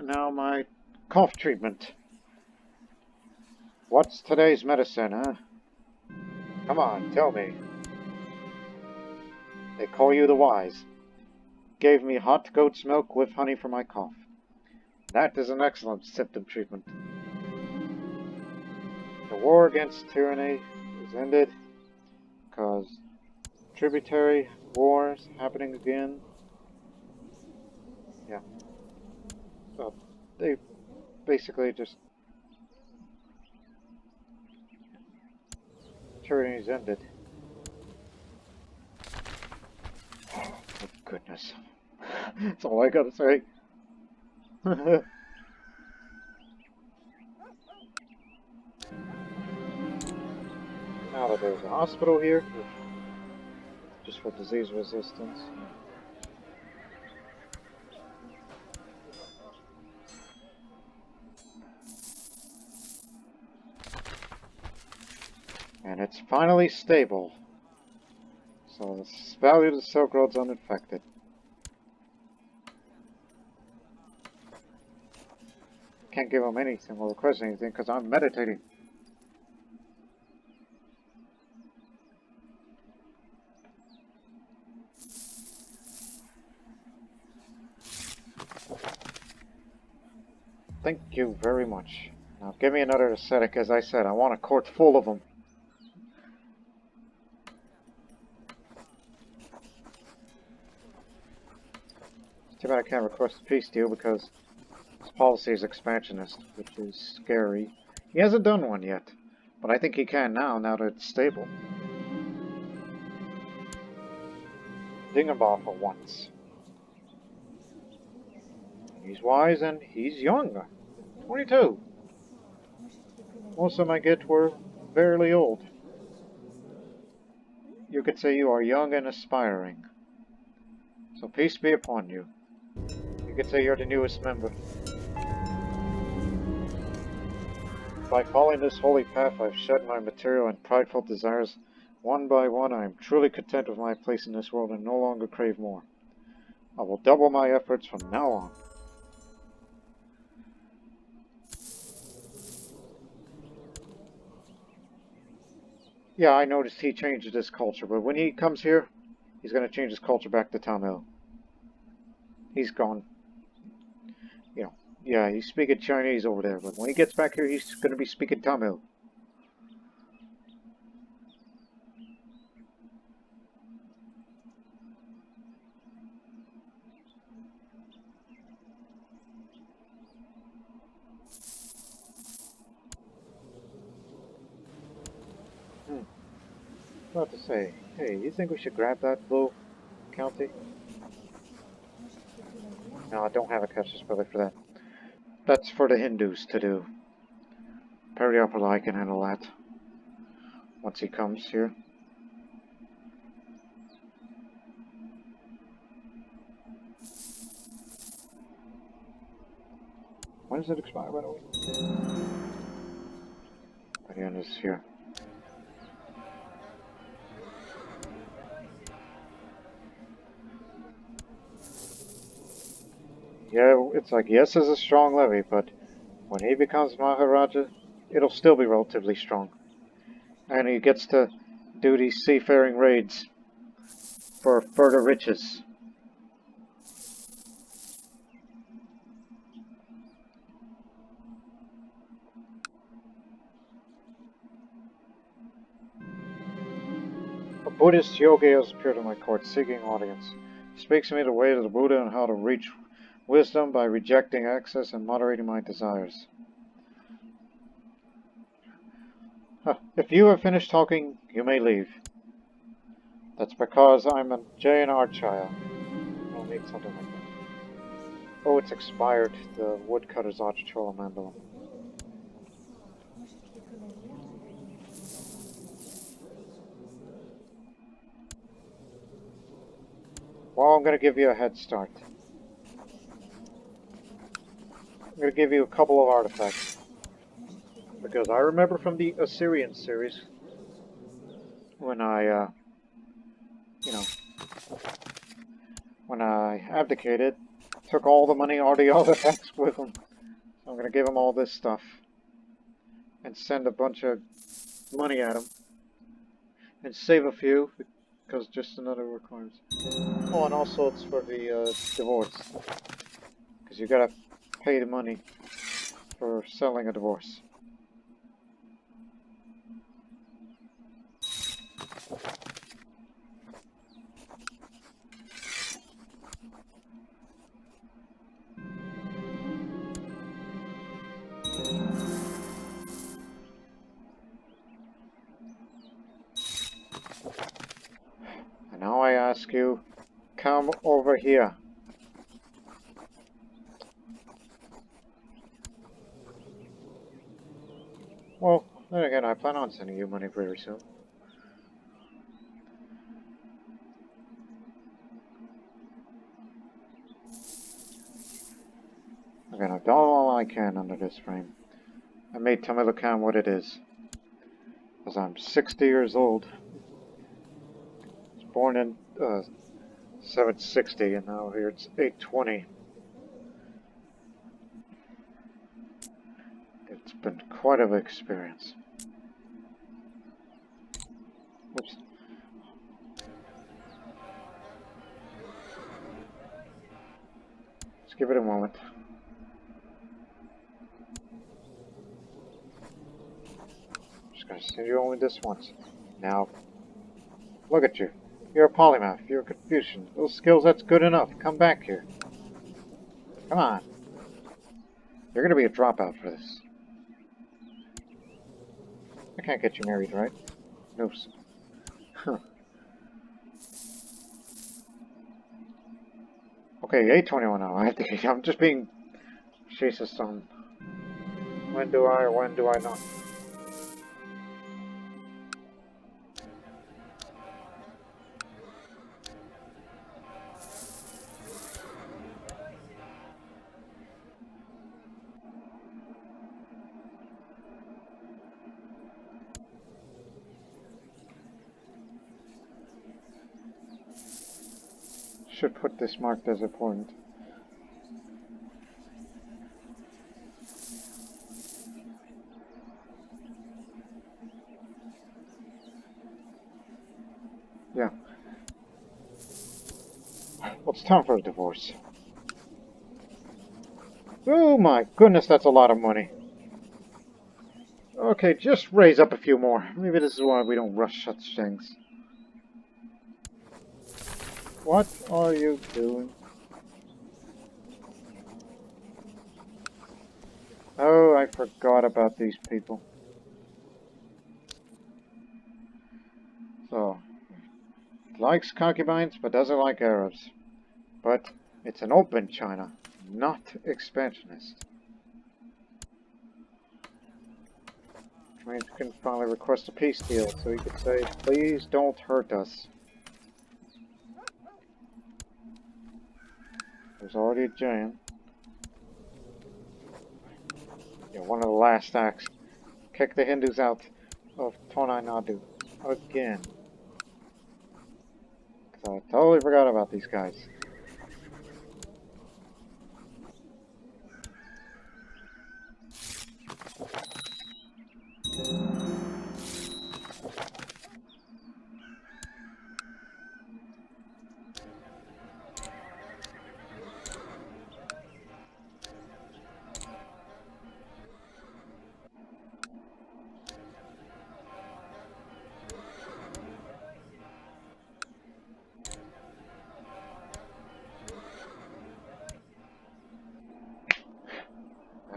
Now my cough treatment. What's today's medicine, huh? Come on, tell me. They call you the wise. Gave me hot goat's milk with honey for my cough. That is an excellent symptom treatment. The war against tyranny is ended, because tributary wars happening again. Yeah. So they basically just... tyranny is ended. Oh, goodness. That's all I gotta say. Now that there's a hospital here, just for disease resistance. And it's finally stable. So the value of the Silk Road's unaffected. Can't give him anything or request anything because I'm meditating. Thank you very much. Now give me another ascetic, as I said. I want a court full of them. It's too bad I can't request a peace deal because his policy is expansionist, which is scary. He hasn't done one yet, but I think he can now that it's stable. Dingabah for once. He's wise and he's young. 22. Most of them I get were fairly old. You could say you are young and aspiring. So peace be upon you. You could say you're the newest member. By following this holy path, I've shed my material and prideful desires. One by one, I am truly content with my place in this world and no longer crave more. I will double my efforts from now on. Yeah, I noticed he changed his culture, but when he comes here, he's going to change his culture back to Tamil. He's gone. You know, yeah, he's speaking Chinese over there, but when he gets back here, he's going to be speaking Tamil. About to say, hey, you think we should grab that blue county? No, I don't have a catch spell for that. That's for the Hindus to do. Parântaka can handle that once he comes here. When does it expire, by the way? By the end of this year. Yeah, it's like, yes, it's a strong levy, but when he becomes Maharaja, it'll still be relatively strong. And he gets to do these seafaring raids for further riches. Buddhist yogi has appeared in my court seeking audience. He speaks to me the way to the Buddha and how to reach wisdom by rejecting excess and moderating my desires. If you have finished talking, you may leave. That's because I'm a Jain Acharya. I'll need something like that. Oh, it's expired. The woodcutter's Chola mandolin. Well, I'm going to give you a head start. I'm going to give you a couple of artifacts. Because I remember from the Assyrian series, when I, when I abdicated, took all the money, all the artifacts with them. So I'm going to give them all this stuff. And send a bunch of money at them. And save a few, because just another requirement. Oh, and also it's for the divorce. Because you gotta pay the money for selling a divorce. And now I ask you, come over here. Well, then again, I plan on sending you money very soon. Again, I've done all I can under this frame. I made Tamilakam what it is. Because I'm 60 years old. I was born in 760, and now here it's 820. It's been quite an experience. Oops. Let's give it a moment. Just gonna send you only this once. Now, look at you. You're a polymath. You're a Confucian. Those skills, that's good enough. Come back here. Come on. You're gonna be a dropout for this. I can't get you married, right? No. Huh. Okay, 821 now. I'm just being... Jesus, son. When do I or when do I not? Should put this marked as important. Yeah. Well, it's time for a divorce. Oh my goodness, that's a lot of money. Okay, just raise up a few more. Maybe this is why we don't rush such things. What are you doing? Oh, I forgot about these people. So, likes concubines, but doesn't like Arabs. But it's an open China, not expansionist. Which means we can finally request a peace deal, so he could say, please don't hurt us. There's already a Jain. Yeah, one of the last acts. Kick the Hindus out of Tonai Nadu. Again. So I totally forgot about these guys.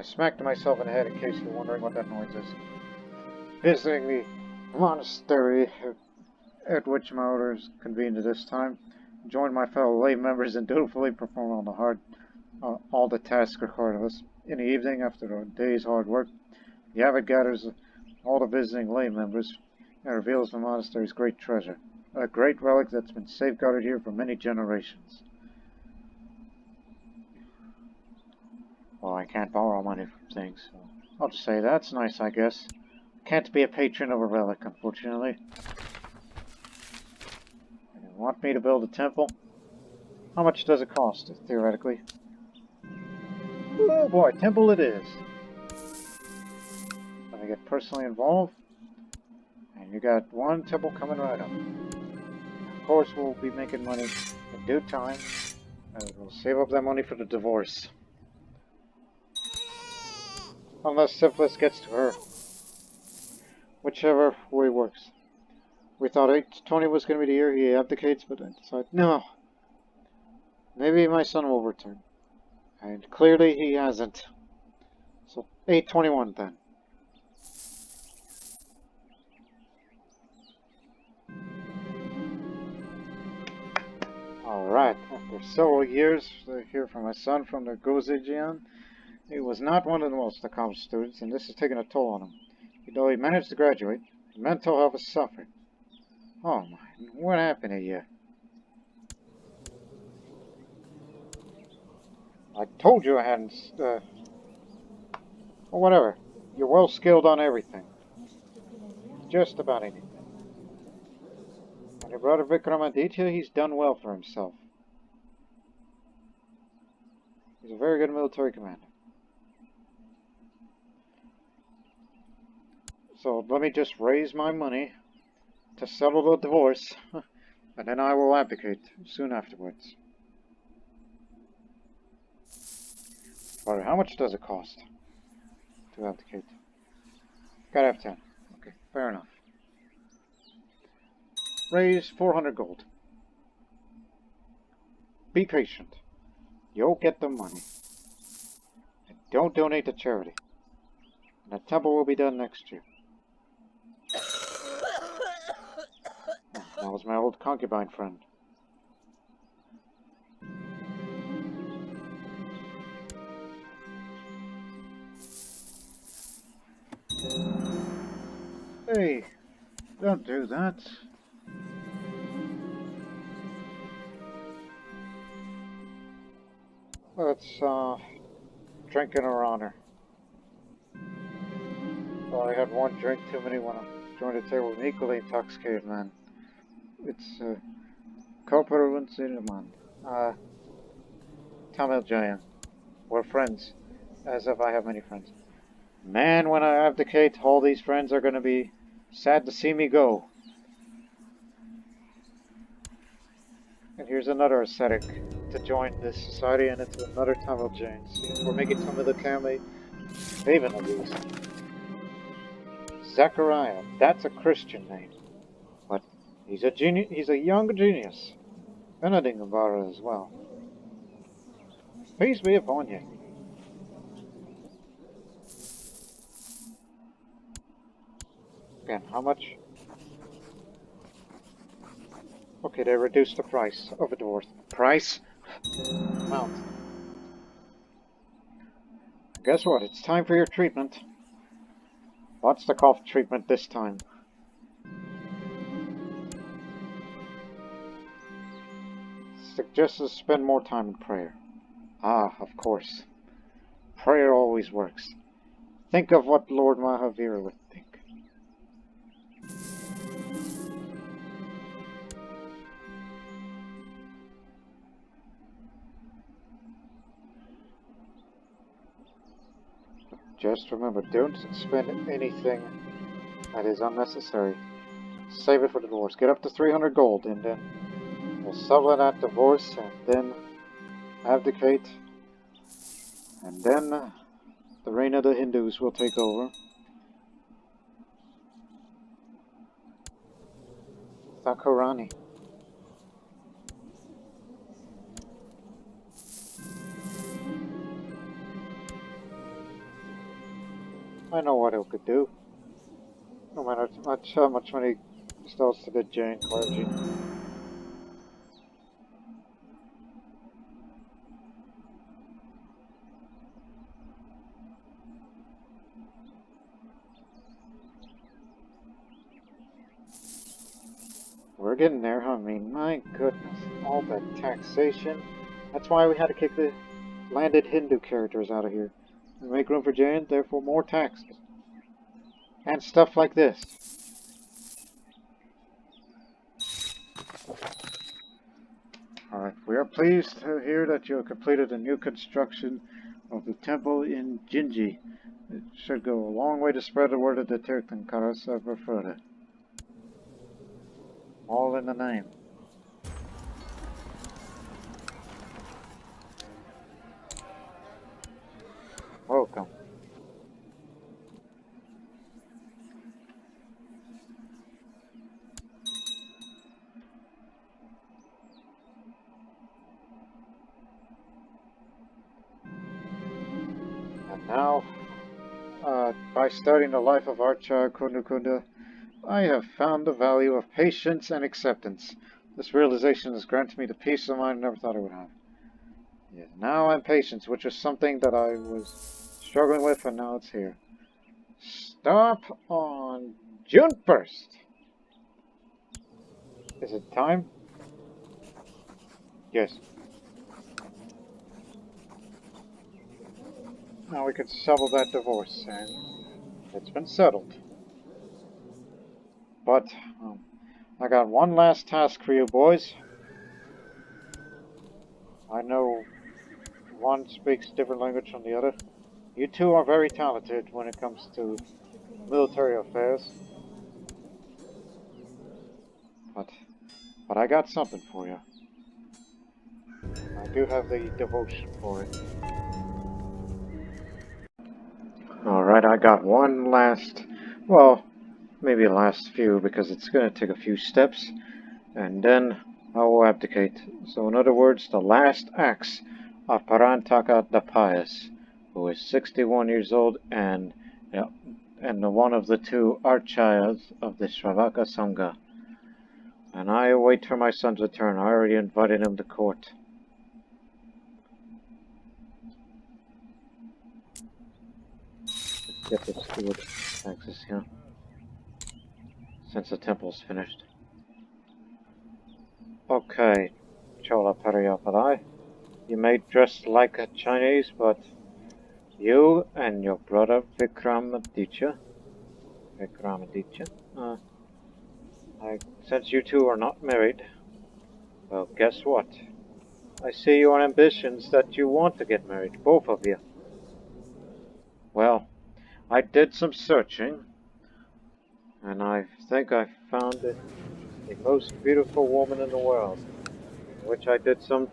smacked myself in the head in case you're wondering what that noise is. Visiting the monastery at which my orders convened at this time, joined my fellow lay members and dutifully performed all the tasks required of us. In the evening, after a day's hard work, the abbot gathers all the visiting lay members and reveals the monastery's great treasure, a great relic that's been safeguarded here for many generations. Well, I can't borrow money from things, so I'll just say that's nice, I guess. Can't be a patron of a relic, unfortunately. You want me to build a temple? How much does it cost, theoretically? Oh boy, temple it is. Let me get personally involved. And you got one temple coming right up. Of course, we'll be making money in due time. And we'll save up that money for the divorce. Unless syphilis gets to her. Whichever way works. We thought 820 was going to be the year he abdicates, but I decided, no. Maybe my son will return. And clearly he hasn't. So 821 then. Alright, after several years to hear from my son from the Gozijian, he was not one of the most accomplished students, and this has taken a toll on him. Though he managed to graduate, mental health has suffered. Oh my, what happened to you? I told you I hadn't, well, whatever. You're well skilled on everything. Just about anything. And your brother Vikramaditya, he's done well for himself. He's a very good military commander. So let me just raise my money to settle the divorce, and then I will abdicate soon afterwards. Alright, how much does it cost to abdicate? Gotta have 10. Okay, fair enough. Raise 400 gold. Be patient. You'll get the money. And don't donate to charity. And the temple will be done next year. That was my old concubine friend. Hey, don't do that. Let's, drink in her honor. Well, I had one drink too many when I joined a table with an equally intoxicated man. It's, Koparuvansinuman. Tamil Jain. We're friends. As if I have many friends. Man, when I abdicate, all these friends are going to be sad to see me go. And here's another ascetic to join this society, and it's another Tamil Jain. We're making Tamilakam a haven of these. Zachariah, that's a Christian name. But he's a genius. He's a young genius. Benedingabara as well. Peace be upon you. Again, how much? Okay, they reduced the price of a divorce. Price? Amount. Guess what? It's time for your treatment. What's the cough treatment this time? Suggests to spend more time in prayer. Ah, of course. Prayer always works. Think of what Lord Mahavira would think. Just remember, don't spend anything that is unnecessary. Save it for the divorce. Get up to 300 gold, and then we'll settle that divorce, and then abdicate, and then the reign of the Hindus will take over. Thakurani. I know what it could do. No matter how much money he sells to the Jain clergy. We're getting there, huh? I mean, my goodness, all that taxation. That's why we had to kick the landed Hindu characters out of here. And make room for Jain, therefore more taxes. And stuff like this. Alright, we are pleased to hear that you have completed a new construction of the temple in Jinji. It should go a long way to spread the word of the Tirthankaras ever further. All in the name. Welcome. And now, by studying the life of Archer Kundukunda, I have found the value of patience and acceptance. This realization has granted me the peace of mind I never thought I would have. Yes, now I'm patient, which is something that I was struggling with, and now it's here. Stop on June 1st. Is it time? Yes. Now we can settle that divorce, and it's been settled. But, I got one last task for you boys. I know one speaks a different language from the other. You two are very talented when it comes to military affairs. But I got something for you. I do have the devotion for it. Alright, I got one last, well, maybe last few, because it's going to take a few steps, and then I will abdicate. So in other words, the last acts of Parântaka the Pious, who is 61 years old and one of the two Acharyas of the Sravaka-Samgha. And I await for my son's return. I already invited him to court. Let's get this steward access here, since the temple's finished. Okay, Chola Dynasty. You may dress like a Chinese, but you and your brother Vikramaditya, since you two are not married, well, guess what? I see your ambitions that you want to get married, both of you. Well, I did some searching, and I think I found the most beautiful woman in the world, which I did some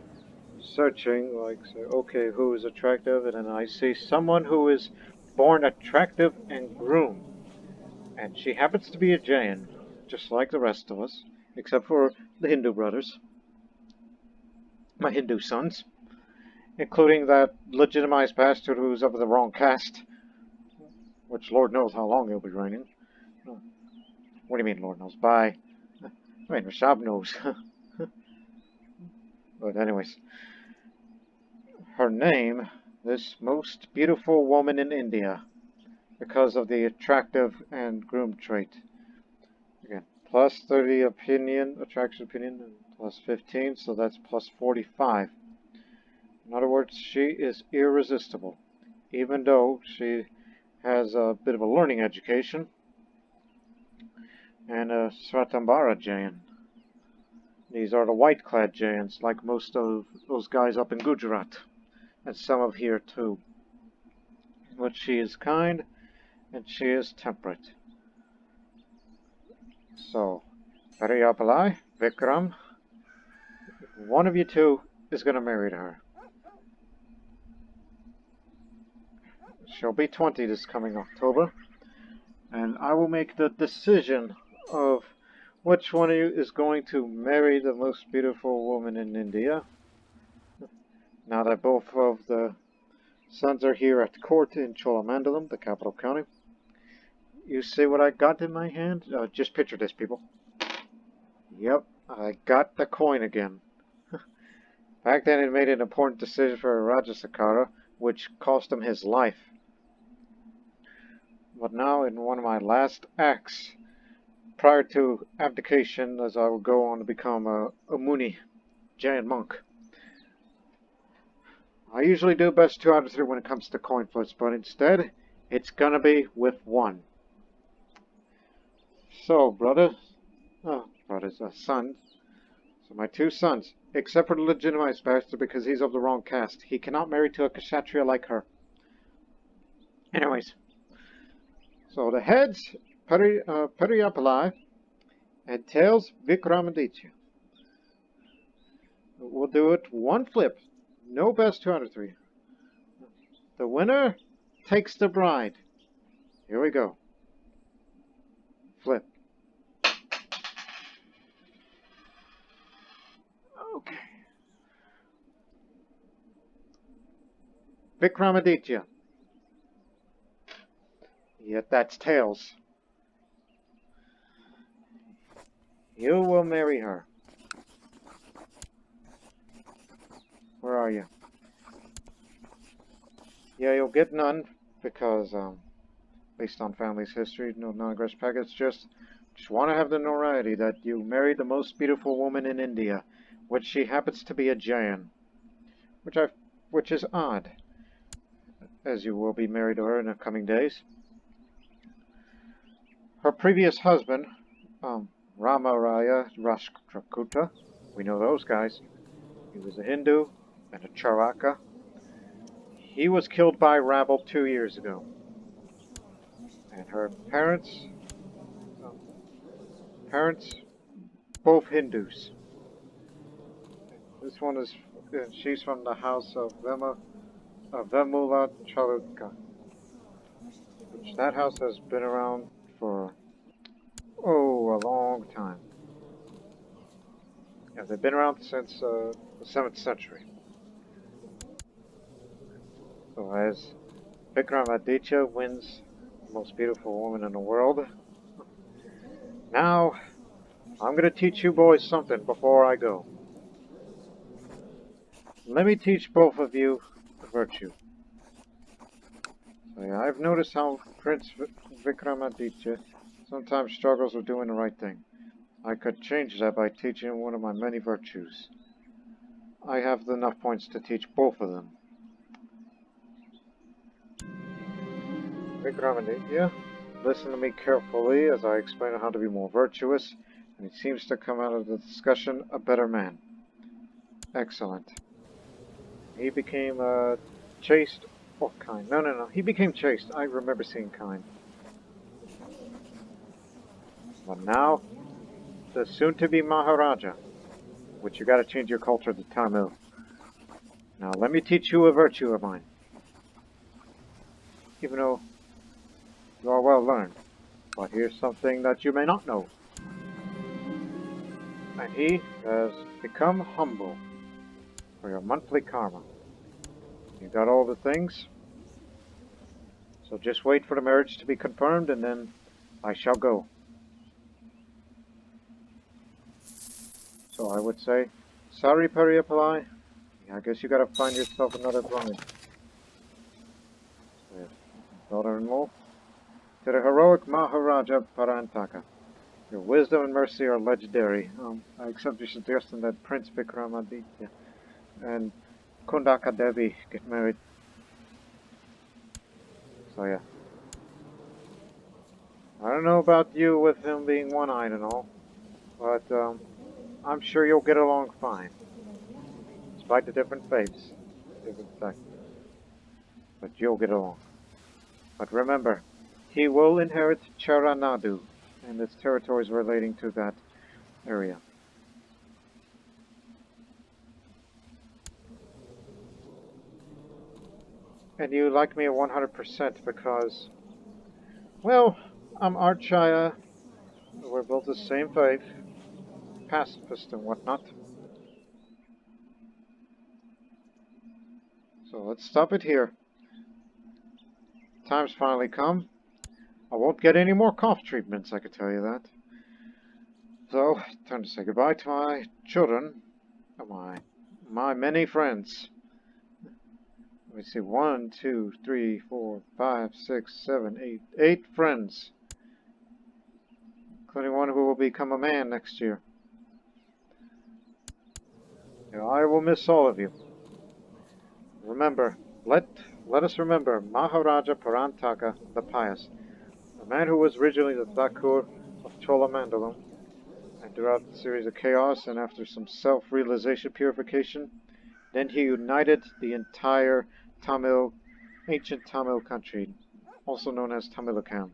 searching, like, say, okay, who is attractive, and then I see someone who is born attractive and groomed, and she happens to be a Jain, just like the rest of us, except for the Hindu brothers, my Hindu sons, including that legitimized bastard who's of the wrong caste, which Lord knows how long he'll be reigning. What do you mean, Lord knows? I mean, Rashab knows. But anyways, her name, this most beautiful woman in India, because of the attractive and groomed trait. Again, plus 30 opinion, attraction opinion, and plus 15, so that's plus 45. In other words, she is irresistible, even though she has a bit of a learning education and a Sratambara Jain. These are the white-clad Jains, like most of those guys up in Gujarat, and some of here too. But she is kind, and she is temperate. So, Pariyapalai, Vikram, one of you two is going to marry her. She'll be 20 this coming October, and I will make the decision of which one of you is going to marry the most beautiful woman in India. Now that both of the sons are here at court in Cholamandalam, the capital county. You see what I got in my hand? Just picture this, people. Yep, I got the coin again. Back then it made an important decision for Rashtrakuta, which cost him his life. But now in one of my last acts, prior to abdication, as I will go on to become a Muni, Jain monk, I usually do best 2 out of 3 when it comes to coin flips, but instead, it's gonna be with 1. So, brothers, sons, so my 2 sons, except for the legitimized bastard because he's of the wrong caste, he cannot marry to a kshatriya like her. Anyways, so the heads, Pariyapalai, and tails, Vikramaditya. We'll do it 1 flip, no best 2 out of 3. The winner takes the bride. Here we go. Flip. Okay. Vikramaditya. Yet that's tails. You will marry her. Where are you? Yeah, you'll get none because, based on family's history, no non-aggressive package. Just want to have the notoriety that you married the most beautiful woman in India, which she happens to be a Jain, which is odd, as you will be married to her in the coming days. Her previous husband, Maharaja Rashtrakuta, we know those guys. He was a Hindu and a Charaka. He was killed by rabble 2 years ago. And her parents, both Hindus. This one is, she's from the house of Vemula Chalutka, which that house has been around for, a long time. Yeah, they've been around since the 7th century. So as Vikramaditya wins the most beautiful woman in the world, now I'm going to teach you boys something before I go. Let me teach both of you virtue. So, yeah, I've noticed how Prince Vikramaditya sometimes struggles with doing the right thing. I could change that by teaching him one of my many virtues. I have enough points to teach both of them. Vikramaditya, listen to me carefully as I explain how to be more virtuous, and he seems to come out of the discussion a better man. Excellent. He became chaste or kind. No. He became chaste. I remember seeing kind. But now, the soon-to-be Maharaja, which you gotta change your culture to Tamil. Now, let me teach you a virtue of mine. Even though you are well learned. But here's something that you may not know. And he has become humble for your monthly karma. You got all the things. So just wait for the marriage to be confirmed and then I shall go. So I would say, sorry Pariyapalai, I guess you gotta find yourself another bride. Daughter-in-law, to the heroic Maharaja Parântaka. Your wisdom and mercy are legendary. I accept your suggestion that Prince Vikramaditya and Kundaka Devi get married. So yeah. I don't know about you with him being one-eyed and all, but I'm sure you'll get along fine. Despite the different faiths, different sects. But you'll get along. But remember, he will inherit Charanadu and its territories relating to that area. And you like me at 100% because, well, I'm Acharya, we're both the same faith, pacifist and whatnot. So let's stop it here. Time's finally come. I won't get any more cough treatments, I can tell you that. So, time to say goodbye to my children, and my many friends. Let me see, 1, 2, 3, 4, 5, 6, 7, 8, 8 friends, including one who will become a man next year. I will miss all of you. Remember, let us remember Maharaja Parântaka the Pious, the man who was originally the Thakur of Chola Mandalam, and throughout the series of chaos and after some self-realization purification, then he united the entire ancient Tamil country, also known as Tamilakam,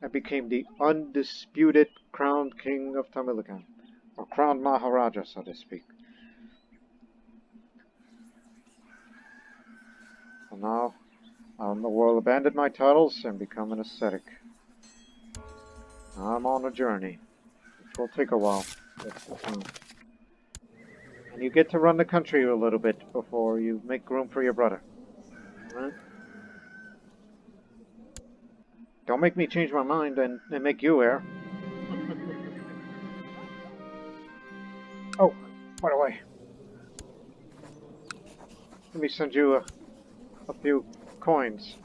and became the undisputed crowned king of Tamilakam, or crowned Maharaja, so to speak. So now, I will abandon my titles and become an ascetic. I'm on a journey, which will take a while. And you get to run the country a little bit before you make room for your brother. Alright? Don't make me change my mind and make you heir. Oh, by the way, let me send you a few coins.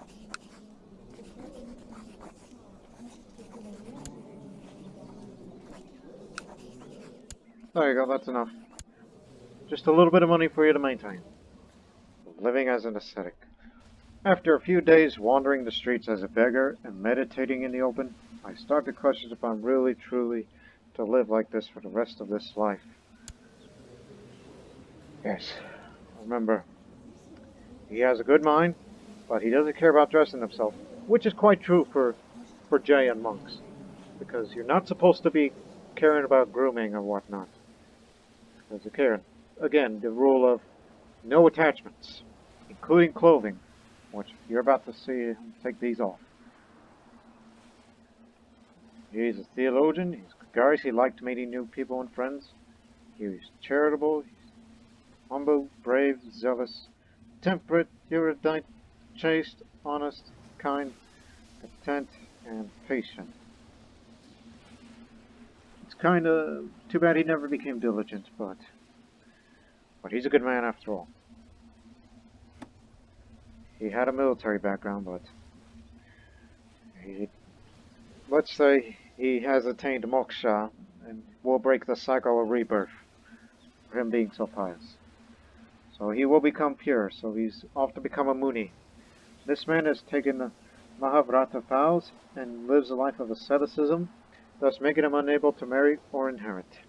There you go, that's enough. Just a little bit of money for you to maintain. Living as an ascetic. After a few days wandering the streets as a beggar and meditating in the open, I start to question if I'm really truly to live like this for the rest of this life. Yes, remember, he has a good mind, but he doesn't care about dressing himself, which is quite true for Jain monks, because you're not supposed to be caring about grooming or whatnot. Because again, the rule of no attachments, including clothing, which you're about to see him take these off. He's a theologian, he's gregarious, he liked meeting new people and friends. He was charitable, he's humble, brave, zealous, temperate, erudite, chaste, honest, kind, content, and patient. It's kind of too bad he never became diligent, but he's a good man after all. He had a military background, but let's say he has attained moksha and will break the cycle of rebirth for him being so pious. So he will become pure, so he's off to become a Muni. This man has taken the Mahavrata vows and lives a life of asceticism, thus making him unable to marry or inherit.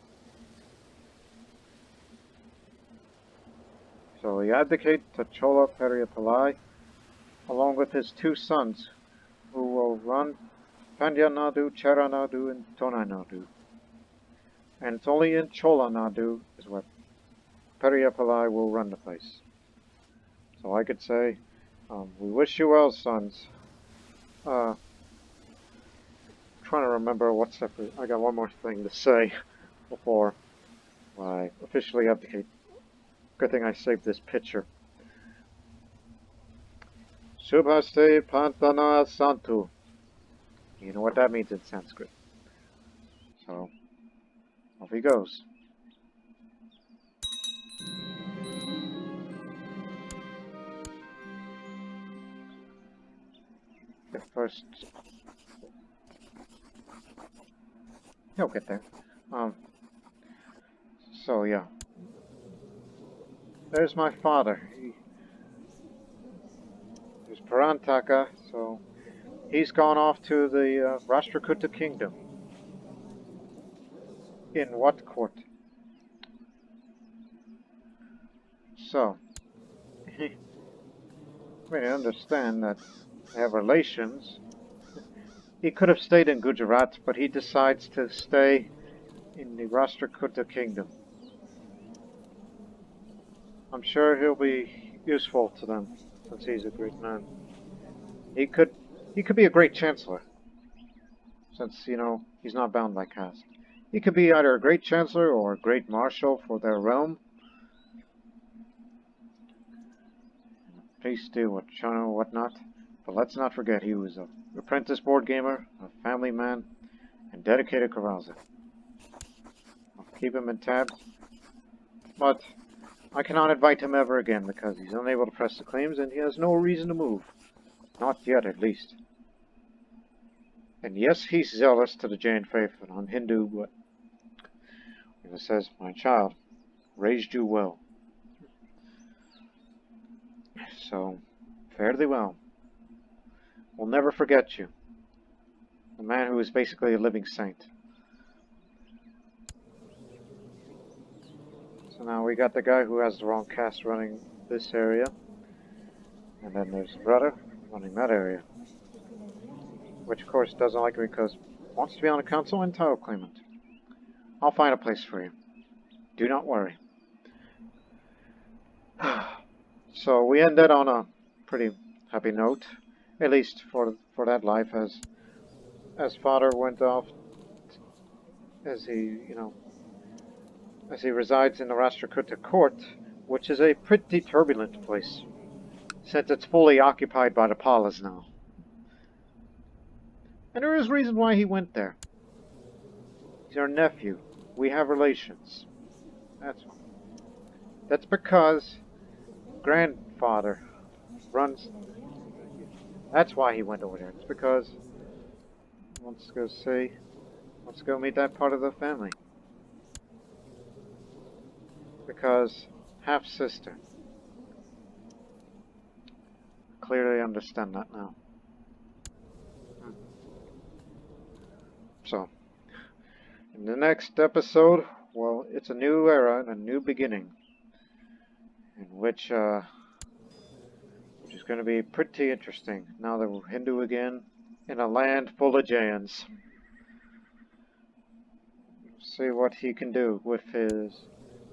So he abdicates to Chola Periyapalai, along with his 2 sons, who will run Pandya Nadu, Chera Nadu, and Tonai Nadu. And it's only in Chola Nadu is where Periyapalai will run the place. So I could say, we wish you well, sons. Trying to remember I got one more thing to say before I officially abdicate. Good thing I saved this picture. Subhaste Pantana Santu. You know what that means in Sanskrit. So, off he goes. First, he'll get there. So yeah. There's my father. There's Parântaka, so he's gone off to the Rashtrakuta Kingdom. In what court? So, I mean, I understand that they have relations. He could have stayed in Gujarat, but he decides to stay in the Rashtrakuta Kingdom. I'm sure he'll be useful to them, since he's a great man. He could be a great chancellor, since, he's not bound by caste. He could be either a great chancellor or a great marshal for their realm. Peace do what whatnot. But let's not forget he was an apprentice board gamer, a family man, and dedicated carouser. I'll keep him in tabs, but I cannot invite him ever again because he's unable to press the claims and he has no reason to move. Not yet, at least. And yes, he's zealous to the Jain faith and I'm Hindu, but it says, my child, raised you well. So, fare thee well. We'll never forget you. A man who is basically a living saint. So now we got the guy who has the wrong caste running this area. And then there's the brother running that area. Which of course doesn't like me because wants to be on a council and title claimant. I'll find a place for you. Do not worry. So we ended on a pretty happy note. At least for that life as father went off as he resides in the Rashtrakuta court, which is a pretty turbulent place, since it's fully occupied by the Palas now. And there is reason why he went there. He's our nephew. We have relations. That's why. That's because grandfather runs. That's why he went over there. It's because he wants to go meet that part of the family. Because half-sister. Clearly understand that now. So, in the next episode, well, it's a new era and a new beginning. In which is going to be pretty interesting. Now that we're Hindu again, in a land full of Jains. See what he can do with his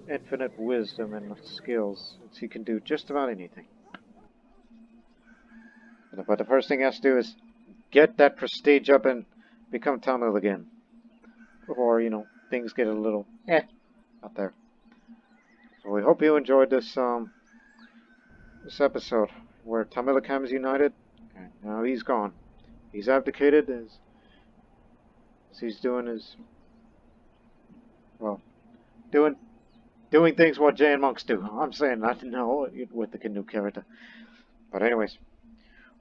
infinite wisdom and skills. He can do just about anything. But the first thing he has to do is get that prestige up and become Tamil again. Before, things get a little out there. So we hope you enjoyed this episode where Tamilakam is united and now he's gone. He's abdicated as he's doing his doing things what Jain monks do. I'm saying that with the new character. But anyways,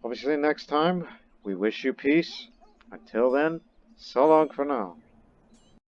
obviously next time we wish you peace. Until then, so long for now.